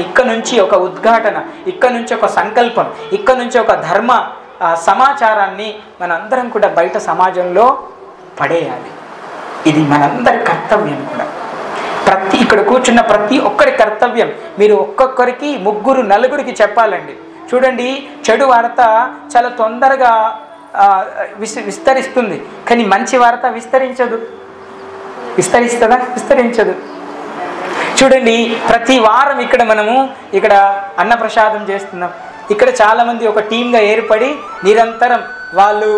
ఇక్కడ నుంచి ఒక ఉద్ఘాటన, ఇక్కడ నుంచి ఒక సంకల్పం, ఇక్కడ నుంచి ఒక ధర్మ సమాచారాన్ని మనందరం కూడా బయట సమాజంలో పడేయాలి. ఇది మనందరి కర్తవ్యం కూడా. ఇక్కడ కూర్చున్న ప్రతి ఒక్కరి కర్తవ్యం. మీరు ఒక్కొక్కరికి 3, 4 చెప్పాలండి. చూడండి, చెడు వార్త చాలా తొందరగా విస్తరిస్తుంది, కానీ మంచి వార్త విస్తరించదు. విస్తరిస్తుందా? విస్తరించదు. చూడండి, ప్రతి వారం మనము ఇక్కడ అన్నప్రసాదం చేస్తున్నాం. ఇక్కడ చాలామంది ఒక టీమ్గా ఏర్పడి నిరంతరం వాళ్ళు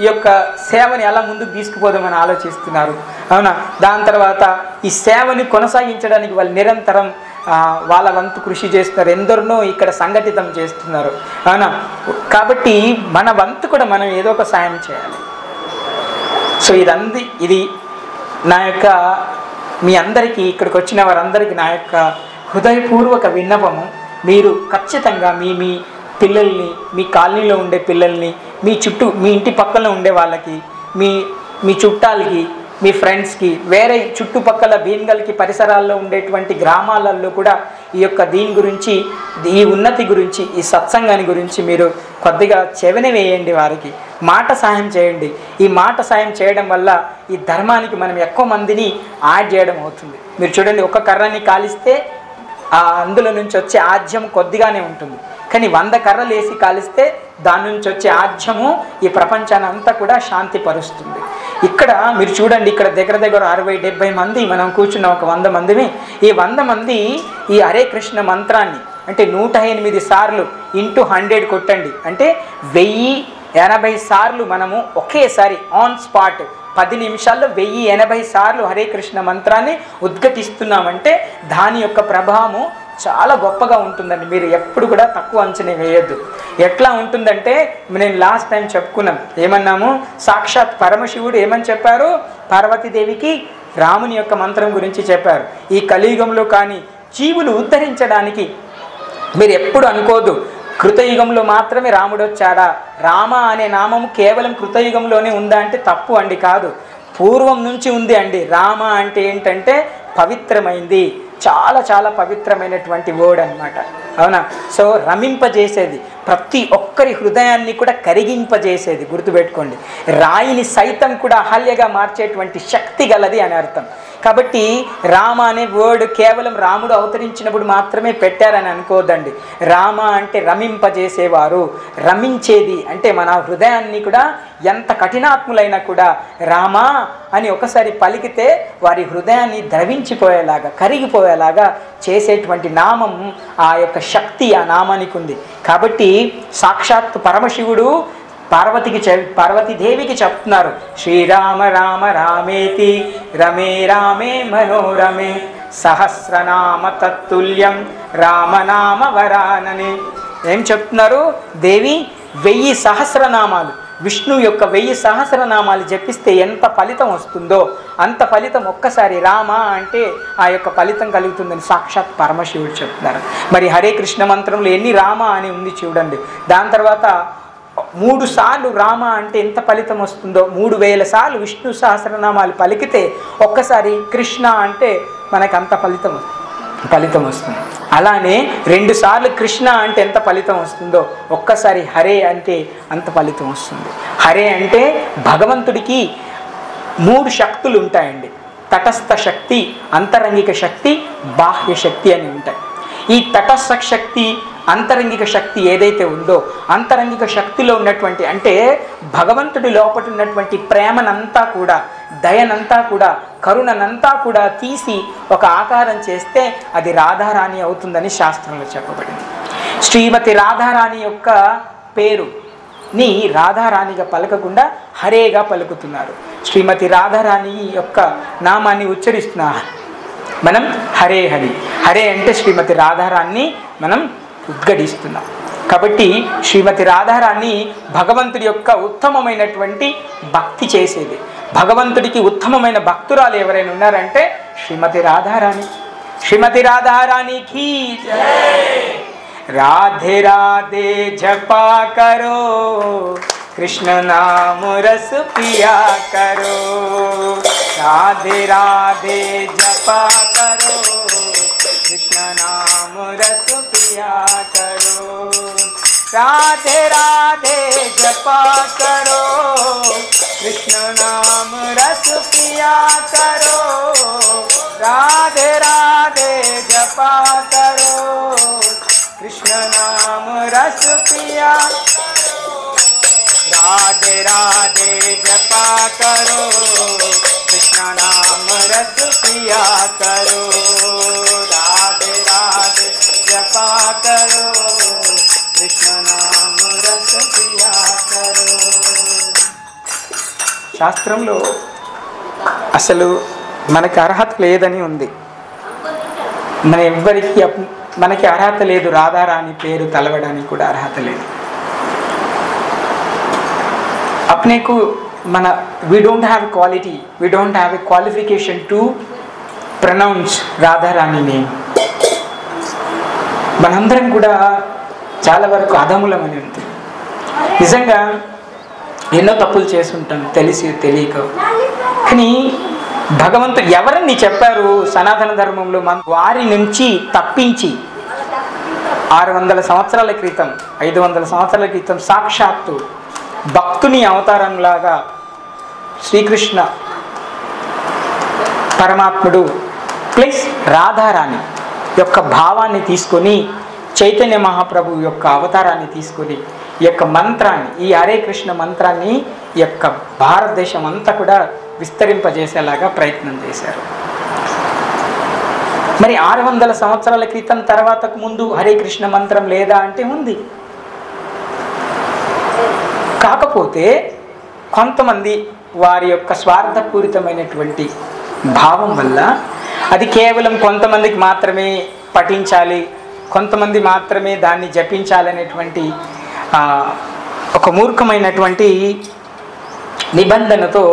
ఈ యొక్క సేవని ఎలా ముందుకు తీసుకుపోదామని ఆలోచిస్తున్నారు, అవునా? దాని తర్వాత ఈ సేవని కొనసాగించడానికి వాళ్ళు నిరంతరం వాళ్ళ వంతు కృషి చేస్తున్నారు. ఎందరినో ఇక్కడ సంఘటితం చేస్తున్నారు, అవునా? కాబట్టి మన వంతు కూడా మనం ఏదో ఒక సాయం చేయాలి. సో ఇది నా యొక్క మీ అందరికీ, ఇక్కడికి వచ్చిన వారందరికీ నా యొక్క హృదయపూర్వక విన్నపము, మీరు ఖచ్చితంగా మీ మీ పిల్లల్ని, మీ కాలనీలో ఉండే పిల్లల్ని, మీ చుట్టూ మీ ఇంటి పక్కన ఉండే వాళ్ళకి, మీ చుట్టాలకి, మీ ఫ్రెండ్స్కి, వేరే చుట్టుపక్కల భీమ్గల్కి పరిసరాల్లో ఉండేటువంటి గ్రామాలలో కూడా ఈ యొక్క దీని గురించి, ఈ ఉన్నతి గురించి, ఈ సత్సంగాన్ని గురించి మీరు కొద్దిగా చెవిన వేయండి. వారికి మాట సాయం చేయండి. ఈ మాట సాయం చేయడం వల్ల ఈ ధర్మానికి మనం ఎక్కువ మందిని యాడ్ చేయడం అవుతుంది. మీరు చూడండి, ఒక కర్రని కాలిస్తే అందులో నుంచి వచ్చే ఆజ్యం కొద్దిగానే ఉంటుంది. కానీ 100 కర్రలు వేసి కాలిస్తే దాని నుంచి వచ్చే ఆజ్యము ఈ ప్రపంచాన్ని అంతా కూడా శాంతి పరుస్తుంది. ఇక్కడ మీరు చూడండి, ఇక్కడ దగ్గర 60-70 మంది మనం కూర్చున్న ఒక 100 మందిని, ఈ 100 మంది ఈ హరే కృష్ణ మంత్రాన్ని అంటే 108 సార్లు ఇంటూ 100 కొట్టండి, అంటే 1080 సార్లు మనము ఒకేసారి ఆన్ స్పాట్ 10 నిమిషాల్లో 1080 సార్లు హరే కృష్ణ మంత్రాన్ని ఉద్ఘటిస్తున్నామంటే దాని యొక్క ప్రభావము చాలా గొప్పగా ఉంటుందండి. మీరు ఎప్పుడు కూడా తక్కువ అంచనా వేయొద్దు. ఎట్లా ఉంటుందంటే, నేను లాస్ట్ టైం చెప్పుకున్నాం, ఏమన్నాము, సాక్షాత్ పరమశివుడు ఏమని చెప్పారు, పార్వతీదేవికి రాముని యొక్క మంత్రం గురించి చెప్పారు. ఈ కలియుగంలో కానీ జీవులు ఉద్ధరించడానికి మీరు ఎప్పుడు అనుకోదు కృతయుగంలో మాత్రమే రాముడు వచ్చాడా, రామ అనే నామము కేవలం కృతయుగంలోనే ఉందా అంటే తప్పు అండి, కాదు, పూర్వం నుంచి ఉంది అండి. రామ అంటే ఏంటంటే పవిత్రమైంది, చాలా చాలా పవిత్రమైనటువంటి వర్డ్ అన్నమాట, అవునా. సో రమింపజేసేది, ప్రతి ఒక్కరి హృదయాన్ని కూడా కరిగింపజేసేది, గుర్తుపెట్టుకోండి. రాయిని సైతం కూడా అహల్యగా మార్చేటువంటి శక్తి గలది అని అర్థం. కాబట్టి రామ అనే వర్డ్ కేవలం రాముడు అవతరించినప్పుడు మాత్రమే పెట్టారని అనుకోవద్దండి. రామ అంటే రమింపజేసేవారు, రమించేది అంటే మన హృదయాన్ని కూడా ఎంత కఠినాత్ములైనా కూడా రామ అని ఒకసారి పలికితే వారి హృదయాన్ని ద్రవించిపోయేలాగా, కరిగిపోయేలాగా చేసేటువంటి నామం, ఆ యొక్క శక్తి ఆ నామానికి ఉంది. కాబట్టి సాక్షాత్ పరమశివుడు పార్వతీదేవికి చెప్తున్నారు, శ్రీరామ రామ రామేతి రమే రామే మనోరమే సహస్రనామ తత్తుల్యం రామనామ వరానని. ఏం చెప్తున్నారు, దేవి 1000 సహస్రనామాలు, విష్ణు యొక్క 1000 సహస్రనామాలు జపిస్తే ఎంత ఫలితం వస్తుందో అంత ఫలితం ఒక్కసారి రామ అంటే ఆ యొక్క ఫలితం కలుగుతుందని సాక్షాత్ పరమశివుడు చెప్తున్నారు. మరి హరే కృష్ణ మంత్రంలో ఎన్ని రామ అని ఉంది చూడండి. దాని తర్వాత 3 సార్లు రామ అంటే ఎంత ఫలితం వస్తుందో, 3000 సార్లు విష్ణు సహస్రనామాలు పలికితే ఒక్కసారి కృష్ణ అంటే మనకు అంత ఫలితం వస్తుంది. అలానే 2 సార్లు కృష్ణ అంటే ఎంత ఫలితం వస్తుందో ఒక్కసారి హరే అంటే అంత ఫలితం వస్తుంది. హరే అంటే భగవంతుడికి 3 శక్తులు ఉంటాయండి, తటస్థ శక్తి, అంతరంగిక శక్తి, బాహ్య శక్తి అని ఉంటాయి. ఈ తటస్థ శక్తి, అంతరంగిక శక్తి ఏదైతే ఉందో, అంతరంగిక శక్తిలో ఉన్నటువంటి అంటే భగవంతుడి లోపల ఉన్నటువంటి ప్రేమనంతా కూడా, దయనంతా కూడా, కరుణనంతా కూడా తీసి ఒక ఆకారం చేస్తే అది రాధారాణి అవుతుందని శాస్త్రంలో చెప్పబడింది. శ్రీమతి రాధారాణి యొక్క పేరుని రాధారాణిగా పలకకుండా హరేగా పలుకుతున్నారు. శ్రీమతి రాధారాణి యొక్క నామాన్ని ఉచ్చరిస్తున్నారు మనం, హరే హరి. హరే అంటే శ్రీమతి రాధారాణి మనం ఉద్ఘటిస్తున్నాం. కాబట్టి శ్రీమతి రాధారాణి భగవంతుడి యొక్క ఉత్తమమైనటువంటి భక్తి చేసేది. భగవంతుడికి ఉత్తమమైన భక్తురాలు ఎవరైనా ఉన్నారంటే శ్రీమతి రాధారాణి. శ్రీమతి రాధారాణికి రాధే రాధే జపా కరో कृष्ण नाम रस पिया करो, राधे राधे जपा करो, कृष्ण नाम रस पिया करो, राधे राधे जपा करो, कृष्ण नाम रस पिया करो, राधे राधे जपा करो, कृष्ण नाम रस पिया, राधे राधे जपा करो, कृष्ण नाम रस पिया करो, राधे राधे जपा करो, कृष्ण नाम रस पिया करो. శాస్త్రంలో అసలు మనకి అర్హత లేదని ఉంది. మనకి అర్హత లేదు, రాధారాణి పేరు తలవడానికి కూడా అర్హత లేదు. अपने को मन we don't have quality, we don't have a qualification to pronounce Radharani name. మనందరం కూడా చాలా వరకు అధములమని ఉంటుంది. నిజంగా ఎన్నో తప్పులు చేస్తుంటాం తెలిసి తెలియక. కానీ భగవంతుడు ఎవరని చెప్పారు సనాతన ధర్మంలో వారి నుంచి తప్పించి 600 సంవత్సరాల క్రితం 500 సంవత్సరాల క్రితం సాక్షాత్తు భక్తుని అవతారంలాగా శ్రీకృష్ణ పరమాత్ముడు ప్లస్ రాధారాణి యొక్క భావాన్ని తీసుకొని చైతన్య మహాప్రభు యొక్క అవతారాన్ని తీసుకొని ఈ యొక్క మంత్రాన్ని, ఈ హరే కృష్ణ మంత్రాన్ని ఈ యొక్క భారతదేశం అంతా కూడా విస్తరింపజేసేలాగా ప్రయత్నం చేశారు. మరి 600 సంవత్సరాల క్రితం తర్వాతకు ముందు హరే కృష్ణ మంత్రం లేదా అంటే ఉంది. కాకపోతే కొంతమంది వారి యొక్క స్వార్థపూరితమైనటువంటి భావం వల్ల అది కేవలం కొంతమందికి మాత్రమే పఠించాలి, కొంతమంది మాత్రమే దాన్ని జపించాలనేటువంటి ఒక మూర్ఖమైనటువంటి నిబంధనతో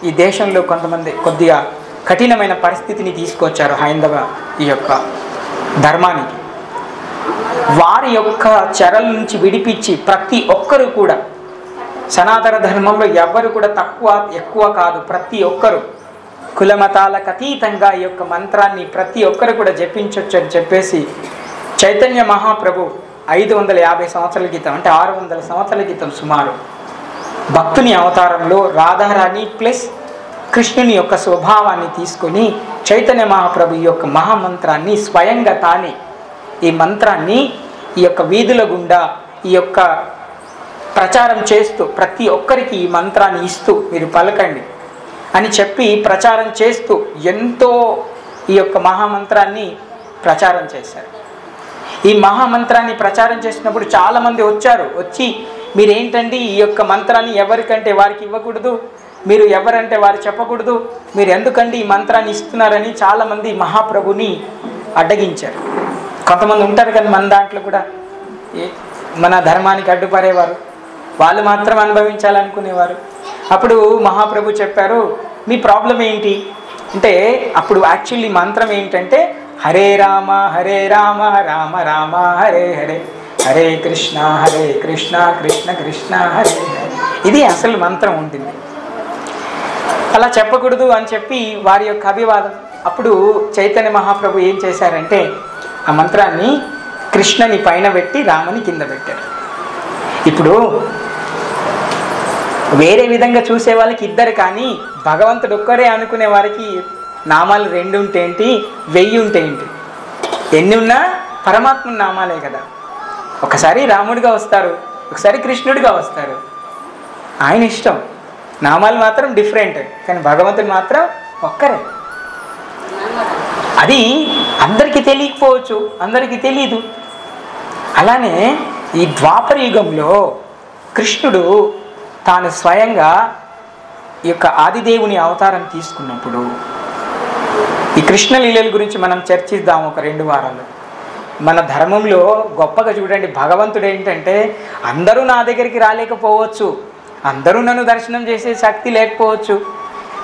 ఈ దేశంలో కొంతమంది కొద్దిగా కఠినమైన పరిస్థితిని తీసుకొచ్చారు హైందవ ఈ యొక్క ధర్మానికి. వారి యొక్క చెరల నుంచి విడిపించి ప్రతి ఒక్కరు కూడా సనాతన ధర్మంలో ఎవ్వరు కూడా తక్కువ ఎక్కువ కాదు, ప్రతి ఒక్కరు కులమతాలకు అతీతంగా ఈ యొక్క మంత్రాన్ని ప్రతి ఒక్కరు కూడా జపించవచ్చు అని చెప్పేసి చైతన్య మహాప్రభు 550 సంవత్సరాల క్రితం అంటే 600 సంవత్సరాల క్రితం సుమారు భక్తుని అవతారంలో రాధారాణి ప్లస్ కృష్ణుని యొక్క స్వభావాన్ని తీసుకొని చైతన్య మహాప్రభు ఈ యొక్క మహామంత్రాన్ని స్వయంగా తానే ఈ మంత్రాన్ని ఈ యొక్క వీధుల గుండా ఈ యొక్క ప్రచారం చేస్తూ ప్రతి ఒక్కరికి ఈ మంత్రాన్ని ఇస్తూ మీరు పలకండి అని చెప్పి ప్రచారం చేస్తూ ఎంతో ఈ యొక్క మహామంత్రాన్ని ప్రచారం చేశారు. ఈ మహామంత్రాన్ని ప్రచారం చేసినప్పుడు చాలామంది వచ్చి మీరేంటండి ఈ యొక్క మంత్రాన్ని ఎవరికంటే వారికి ఇవ్వకూడదు, మీరు ఎవరంటే వారు చెప్పకూడదు, మీరు ఎందుకండి ఈ మంత్రాన్ని ఇస్తున్నారని చాలామంది మహాప్రభుని అడ్డగించారు. కొంతమంది ఉంటారు కదా మన దాంట్లో కూడా మన ధర్మానికి అడ్డుపడేవారు, వాళ్ళు మాత్రం అనుభవించాలనుకునేవారు. అప్పుడు మహాప్రభు చెప్పారు మీ ప్రాబ్లం ఏంటి అంటే, అప్పుడు యాక్చువల్లీ మంత్రం ఏంటంటే హరే రామ రామ రామ హరే హరే, హరే కృష్ణ కృష్ణ కృష్ణ హరే హరే. ఇది అసలు మంత్రం ఉంటుంది. అలా చెప్పకూడదు అని చెప్పి వారి యొక్క అభివాదం. అప్పుడు చైతన్య మహాప్రభు ఏం చేశారంటే ఆ మంత్రాన్ని కృష్ణని పైన పెట్టి రామని కింద పెట్టారు. ఇప్పుడు వేరే విధంగా చూసే వాళ్ళకి ఇద్దరు, కానీ భగవంతుడు ఒక్కరే అనుకునే వారికి నామాలు 2 ఉంటే ఏంటి 1000 ఉంటే ఏంటి, ఎన్ని ఉన్నా పరమాత్మ నామాలే కదా. ఒకసారి రాముడిగా వస్తారు, ఒకసారి కృష్ణుడిగా వస్తారు, ఆయన ఇష్టం. నామాలు మాత్రం డిఫరెంట్, కానీ భగవంతుడు మాత్రం ఒక్కరే. అది అందరికీ తెలియకపోవచ్చు, అందరికీ తెలీదు. అలానే ఈ ద్వాపర యుగంలో కృష్ణుడు తాను స్వయంగా ఈ యొక్క ఆదిదేవుని అవతారం తీసుకున్నప్పుడు ఈ కృష్ణ లీలల గురించి మనం చర్చిద్దాం ఒక 2 వారాలు. మన ధర్మంలో గొప్పగా చూడండి, భగవంతుడు ఏంటంటే అందరూ నా దగ్గరికి రాలేకపోవచ్చు, అందరూ నన్ను దర్శనం చేసే శక్తి లేకపోవచ్చు.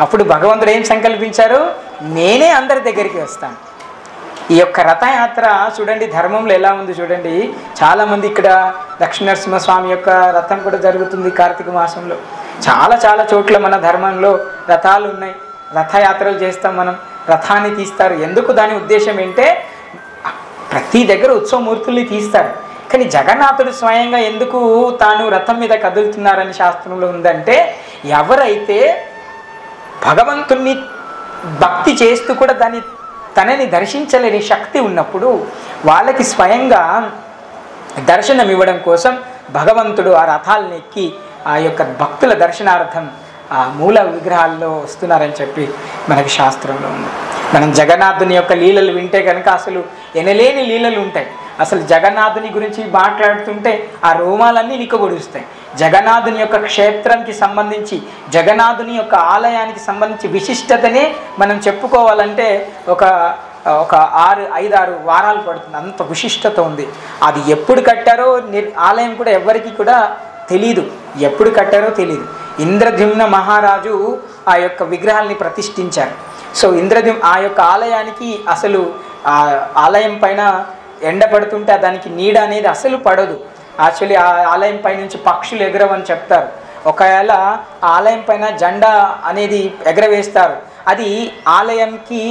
అప్పుడు భగవంతుడు ఏం సంకల్పించారు, నేనే అందరి దగ్గరికి వస్తాను. ఈ యొక్క రథయాత్ర చూడండి ధర్మంలో ఎలా ఉంది చూడండి. చాలామంది ఇక్కడ దక్షిణనరసింహస్వామి యొక్క రథం కూడా జరుగుతుంది కార్తీక మాసంలో. చాలా చోట్ల మన ధర్మంలో రథాలు ఉన్నాయి, రథయాత్రలు చేస్తాం మనం, రథాన్ని తీస్తారు. ఎందుకు దాని ఉద్దేశం ఏంటంటే ప్రతి దగ్గర ఉత్సవమూర్తుల్ని తీస్తారు, కానీ జగన్నాథుడు స్వయంగా ఎందుకు తాను రథం మీద కదులుతున్నారని శాస్త్రంలో ఉందంటే, ఎవరైతే భగవంతుణ్ణి భక్తి చేస్తూ కూడా తనని దర్శించలేని శక్తి ఉన్నప్పుడు వాళ్ళకి స్వయంగా దర్శనం ఇవ్వడం కోసం భగవంతుడు ఆ రథాలను ఎక్కి ఆ యొక్క భక్తుల దర్శనార్థం ఆ మూల విగ్రహాల్లో వస్తున్నారని చెప్పి మనకి శాస్త్రంలో ఉంది. మనం జగన్నాథుని యొక్క లీలలు వింటే కనుక అసలు ఎనలేని లీలలు ఉంటాయి. అసలు జగన్నాథుని గురించి మాట్లాడుతుంటే ఆ రోమాలన్నీ నిక్కగొడుస్తాయి. జగన్నాథుని యొక్క క్షేత్రానికి సంబంధించి, జగన్నాథుని యొక్క ఆలయానికి సంబంధించి విశిష్టతనే మనం చెప్పుకోవాలంటే ఒక 5-6 వారాలు పడుతుంది, అంత విశిష్టత ఉంది. అది ఎప్పుడు కట్టారో ఆలయం కూడా ఎవరికి కూడా తెలీదు, ఎప్పుడు కట్టారో తెలీదు. ఇంద్రద్యుమ్న మహారాజు ఆ యొక్క విగ్రహాల్ని ప్రతిష్ఠించారు. సో ఆ యొక్క ఆలయానికి అసలు ఆ ఆలయం పైన ఎండ పడుతుంటే దానికి నీడ అనేది అసలు పడదు. యాక్చువల్లీ ఆ ఆలయం పై నుంచి పక్షులు ఎగరవని చెప్తారు. ఒకవేళ ఆలయం పైన జెండా అనేది ఎగరవేస్తారు, అది ఆలయంకి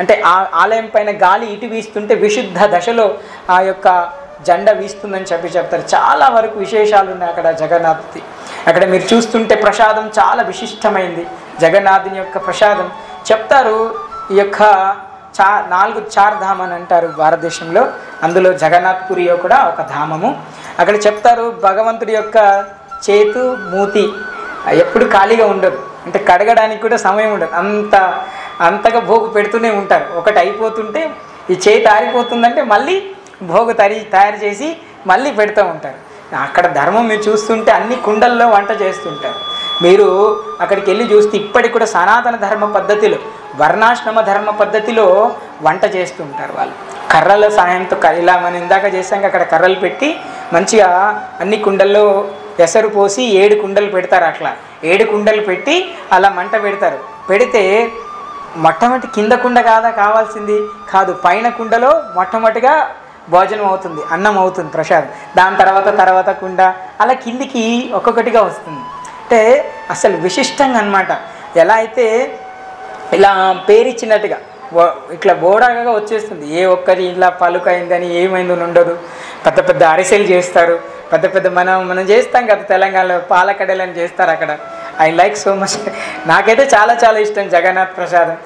అంటే ఆ ఆలయం పైన గాలి ఇటు వీస్తుంటే విశుద్ధ దశలో ఆ యొక్క జెండా వీస్తుందని చెప్తారు. చాలా వరకు విశేషాలు ఉన్నాయి అక్కడ జగన్నాథ్ది. అక్కడ మీరు చూస్తుంటే ప్రసాదం చాలా విశిష్టమైంది. జగన్నాథుని యొక్క ప్రసాదం చెప్తారు. ఈ యొక్క 4 చార్ధామ్ అని అంటారు భారతదేశంలో. అందులో జగన్నాథ్పురి కూడా ఒక ధామము. అక్కడ చెప్తారు భగవంతుడి యొక్క చేతు మూతి ఎప్పుడు ఖాళీగా ఉండదు, అంటే కడగడానికి కూడా సమయం ఉండదు. అంతగా భోగు పెడుతూనే ఉంటారు. ఒకటి అయిపోతుంటే ఈ చేతి ఆరిపోతుందంటే మళ్ళీ భోగు తయారు చేసి మళ్ళీ పెడుతూ ఉంటారు. అక్కడ ధర్మం మీరు చూస్తుంటే అన్ని కుండల్లో వంట చేస్తుంటారు. మీరు అక్కడికి వెళ్ళి చూస్తే ఇప్పటికి కూడా సనాతన ధర్మ పద్ధతిలో, వర్ణాశ్రమ ధర్మ పద్ధతిలో వంట చేస్తుంటారు వాళ్ళు. కర్రల సాయంతో ఇలా మనం ఇందాక చేసాక అక్కడ కర్రలు పెట్టి మంచిగా అన్ని కుండల్లో ఎసరు పోసి 7 కుండలు పెడతారు. అట్లా 7 కుండలు పెట్టి అలా మంట పెడతారు. పెడితే మొట్టమొదటి కింద కుండ కావాల్సింది కాదు, పైన కుండలో మొట్టమొదటిగా భోజనం అవుతుంది, అన్నం అవుతుంది, ప్రసాదం. దాని తర్వాత కుండ అలా కిందికి ఒక్కొక్కటిగా వస్తుంది. అంటే అసలు విశిష్టంగా అన్నమాట. ఎలా అయితే ఇలా పేరిచ్చినట్టుగా ఇట్లా బోడాగా వచ్చేస్తుంది. ఏ ఒక్కరి ఇలా పలుకైందని ఏమైందని ఉండదు. పెద్ద అరిసెలు చేస్తారు, పెద్ద మనం చేస్తాం కదా తెలంగాణలో, పాలకడలని చేస్తారు అక్కడ. I like so much. నాకైతే చాలా ఇష్టం జగన్నాథ్ ప్రసాదం.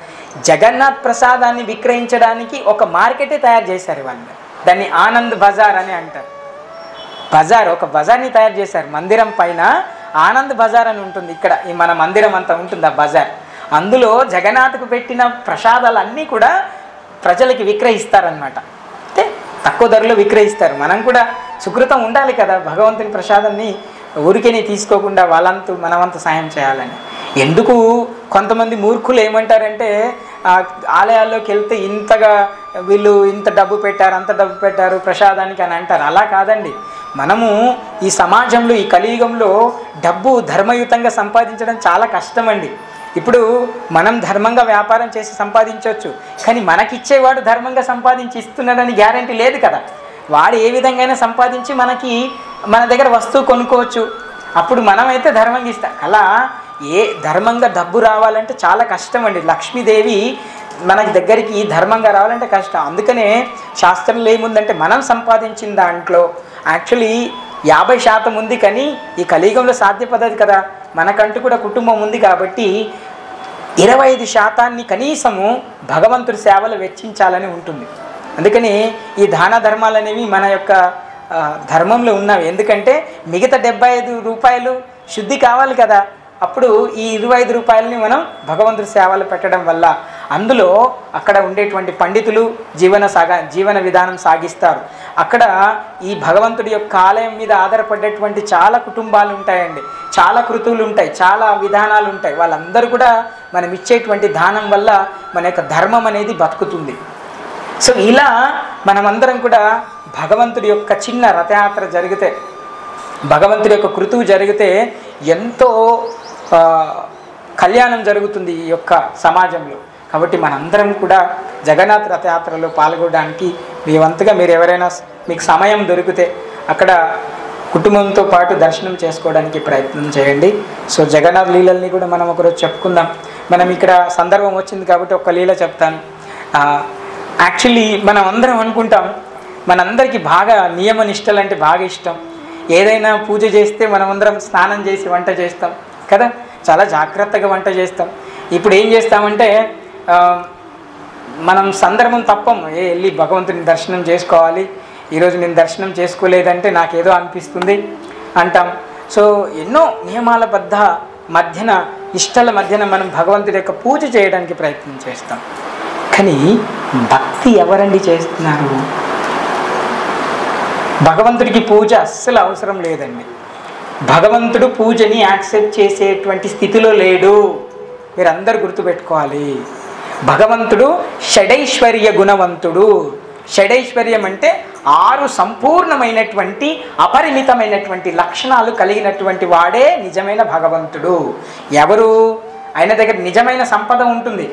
జగన్నాథ్ ప్రసాదాన్ని విక్రయించడానికి ఒక మార్కెటే తయారు చేశారు వాళ్ళు. దాన్ని ఆనంద్ బజార్ అని అంటారు. ఒక బజార్ని తయారు చేశారు. మందిరం పైన ఆనంద్ బజార్ అని ఉంటుంది. ఇక్కడ ఈ మన మందిరం అంతా ఉంటుంది ఆ బజార్. అందులో జగన్నాథ్కు పెట్టిన ప్రసాదాలన్నీ కూడా ప్రజలకి విక్రయిస్తారనమాట. అంటే తక్కువ ధరలో విక్రయిస్తారు. మనం కూడా సుకృతం ఉండాలి కదా, భగవంతుని ప్రసాదాన్ని ఊరికేనే తీసుకోకుండా మనవంతు సాయం చేయాలని. ఎందుకు కొంతమంది మూర్ఖులు ఏమంటారంటే ఆలయాల్లోకి వెళ్తే ఇంతగా వీళ్ళు ఇంత డబ్బు పెట్టారు, అంత డబ్బు పెట్టారు ప్రసాదానికి అని అంటారు. అలా కాదండి. మనము ఈ సమాజంలో, ఈ కలియుగంలో డబ్బు ధర్మయుతంగా సంపాదించడం చాలా కష్టమండి. ఇప్పుడు మనం ధర్మంగా వ్యాపారం చేసి సంపాదించవచ్చు, కానీ మనకిచ్చేవాడు ధర్మంగా సంపాదించి ఇస్తున్నాడని గ్యారంటీ లేదు కదా. వాడు ఏ విధంగా సంపాదించి మన దగ్గర వస్తువు కొనుక్కోవచ్చు. అప్పుడు మనమైతే ధర్మంగా ఇస్తాం. అలా ధర్మంగా డబ్బు రావాలంటే చాలా కష్టం అండి. లక్ష్మీదేవి మనకి దగ్గరికి ధర్మంగా రావాలంటే కష్టం. అందుకనే శాస్త్రంలో ఏముందంటే మనం సంపాదించిన దాంట్లో యాక్చువల్లీ 50% ఉంది, కానీ ఈ కలియుగంలో సాధ్యపడదు కదా. మనకంటూ కూడా కుటుంబం ఉంది కాబట్టి 25% కనీసము భగవంతుడి సేవలు వెచ్చించాలని ఉంటుంది. అందుకని ఈ దాన ధర్మాలు అనేవి మన యొక్క ధర్మంలో ఉన్నవి. ఎందుకంటే మిగతా 75 రూపాయలు శుద్ధి కావాలి కదా. అప్పుడు ఈ 25 రూపాయలని మనం భగవంతుడి సేవలు పెట్టడం వల్ల అందులో అక్కడ ఉండేటువంటి పండితులు జీవన విధానం సాగిస్తారు. అక్కడ ఈ భగవంతుడి యొక్క ఆలయం మీద ఆధారపడేటువంటి చాలా కుటుంబాలు ఉంటాయండి, చాలా కృతువులు ఉంటాయి, చాలా విధానాలు ఉంటాయి. వాళ్ళందరూ కూడా మనం ఇచ్చేటువంటి దానం వల్ల మన యొక్క ధర్మం అనేది బతుకుతుంది. సో ఇలా మనమందరం కూడా భగవంతుడి యొక్క చిన్న రథయాత్ర జరిగితే, భగవంతుడి యొక్క కృతువు జరిగితే ఎంతో కళ్యాణం జరుగుతుంది ఈ యొక్క సమాజంలో. కాబట్టి మనందరం కూడా జగన్నాథ్ రథయాత్రలో పాల్గొనడానికి మీ వంతుగా మీరు ఎవరైనా మీకు సమయం దొరికితే అక్కడ కుటుంబంతో పాటు దర్శనం చేసుకోవడానికి ప్రయత్నం చేయండి. సో జగన్నాథ్ లీలల్ని కూడా మనం ఒకరోజు చెప్పుకుందాం. మనం ఇక్కడ సందర్భం వచ్చింది కాబట్టి ఒక లీల చెప్తాను. యాక్చువల్లీ మనం అందరం అనుకుంటాం మనందరికీ బాగా నియమ నిష్టలు అంటే బాగా ఇష్టం. ఏదైనా పూజ చేస్తే మనమందరం స్నానం చేసి వంట చేస్తాం కదా, చాలా జాగ్రత్తగా వంట చేస్తాం. ఇప్పుడు ఏం చేస్తామంటే మనం సందర్భం తప్పం, వెళ్ళి భగవంతుని దర్శనం చేసుకోవాలి, ఈరోజు నేను దర్శనం చేసుకోలేదంటే నాకేదో అనిపిస్తుంది అంటాం. సో ఎన్నో నియమాల మధ్యన నిష్టల మధ్యన మనం భగవంతుడి యొక్క పూజ చేయడానికి ప్రయత్నం చేస్తాం. కానీ భక్తి ఎవరండి చేస్తున్నారు? భగవంతుడికి పూజ అస్సలు అవసరం లేదండి. భగవంతుడు పూజని యాక్సెప్ట్ చేసేటువంటి స్థితిలో లేడు. మీరందరూ గుర్తుపెట్టుకోవాలి. భగవంతుడు షడైశ్వర్య గుణవంతుడు. షడైశ్వర్యం అంటే 6 సంపూర్ణమైనటువంటి అపరిమితమైనటువంటి లక్షణాలు కలిగినటువంటి వాడే నిజమైన భగవంతుడు. ఎవరు? ఆయన దగ్గర నిజమైన సంపద ఉంటుంది,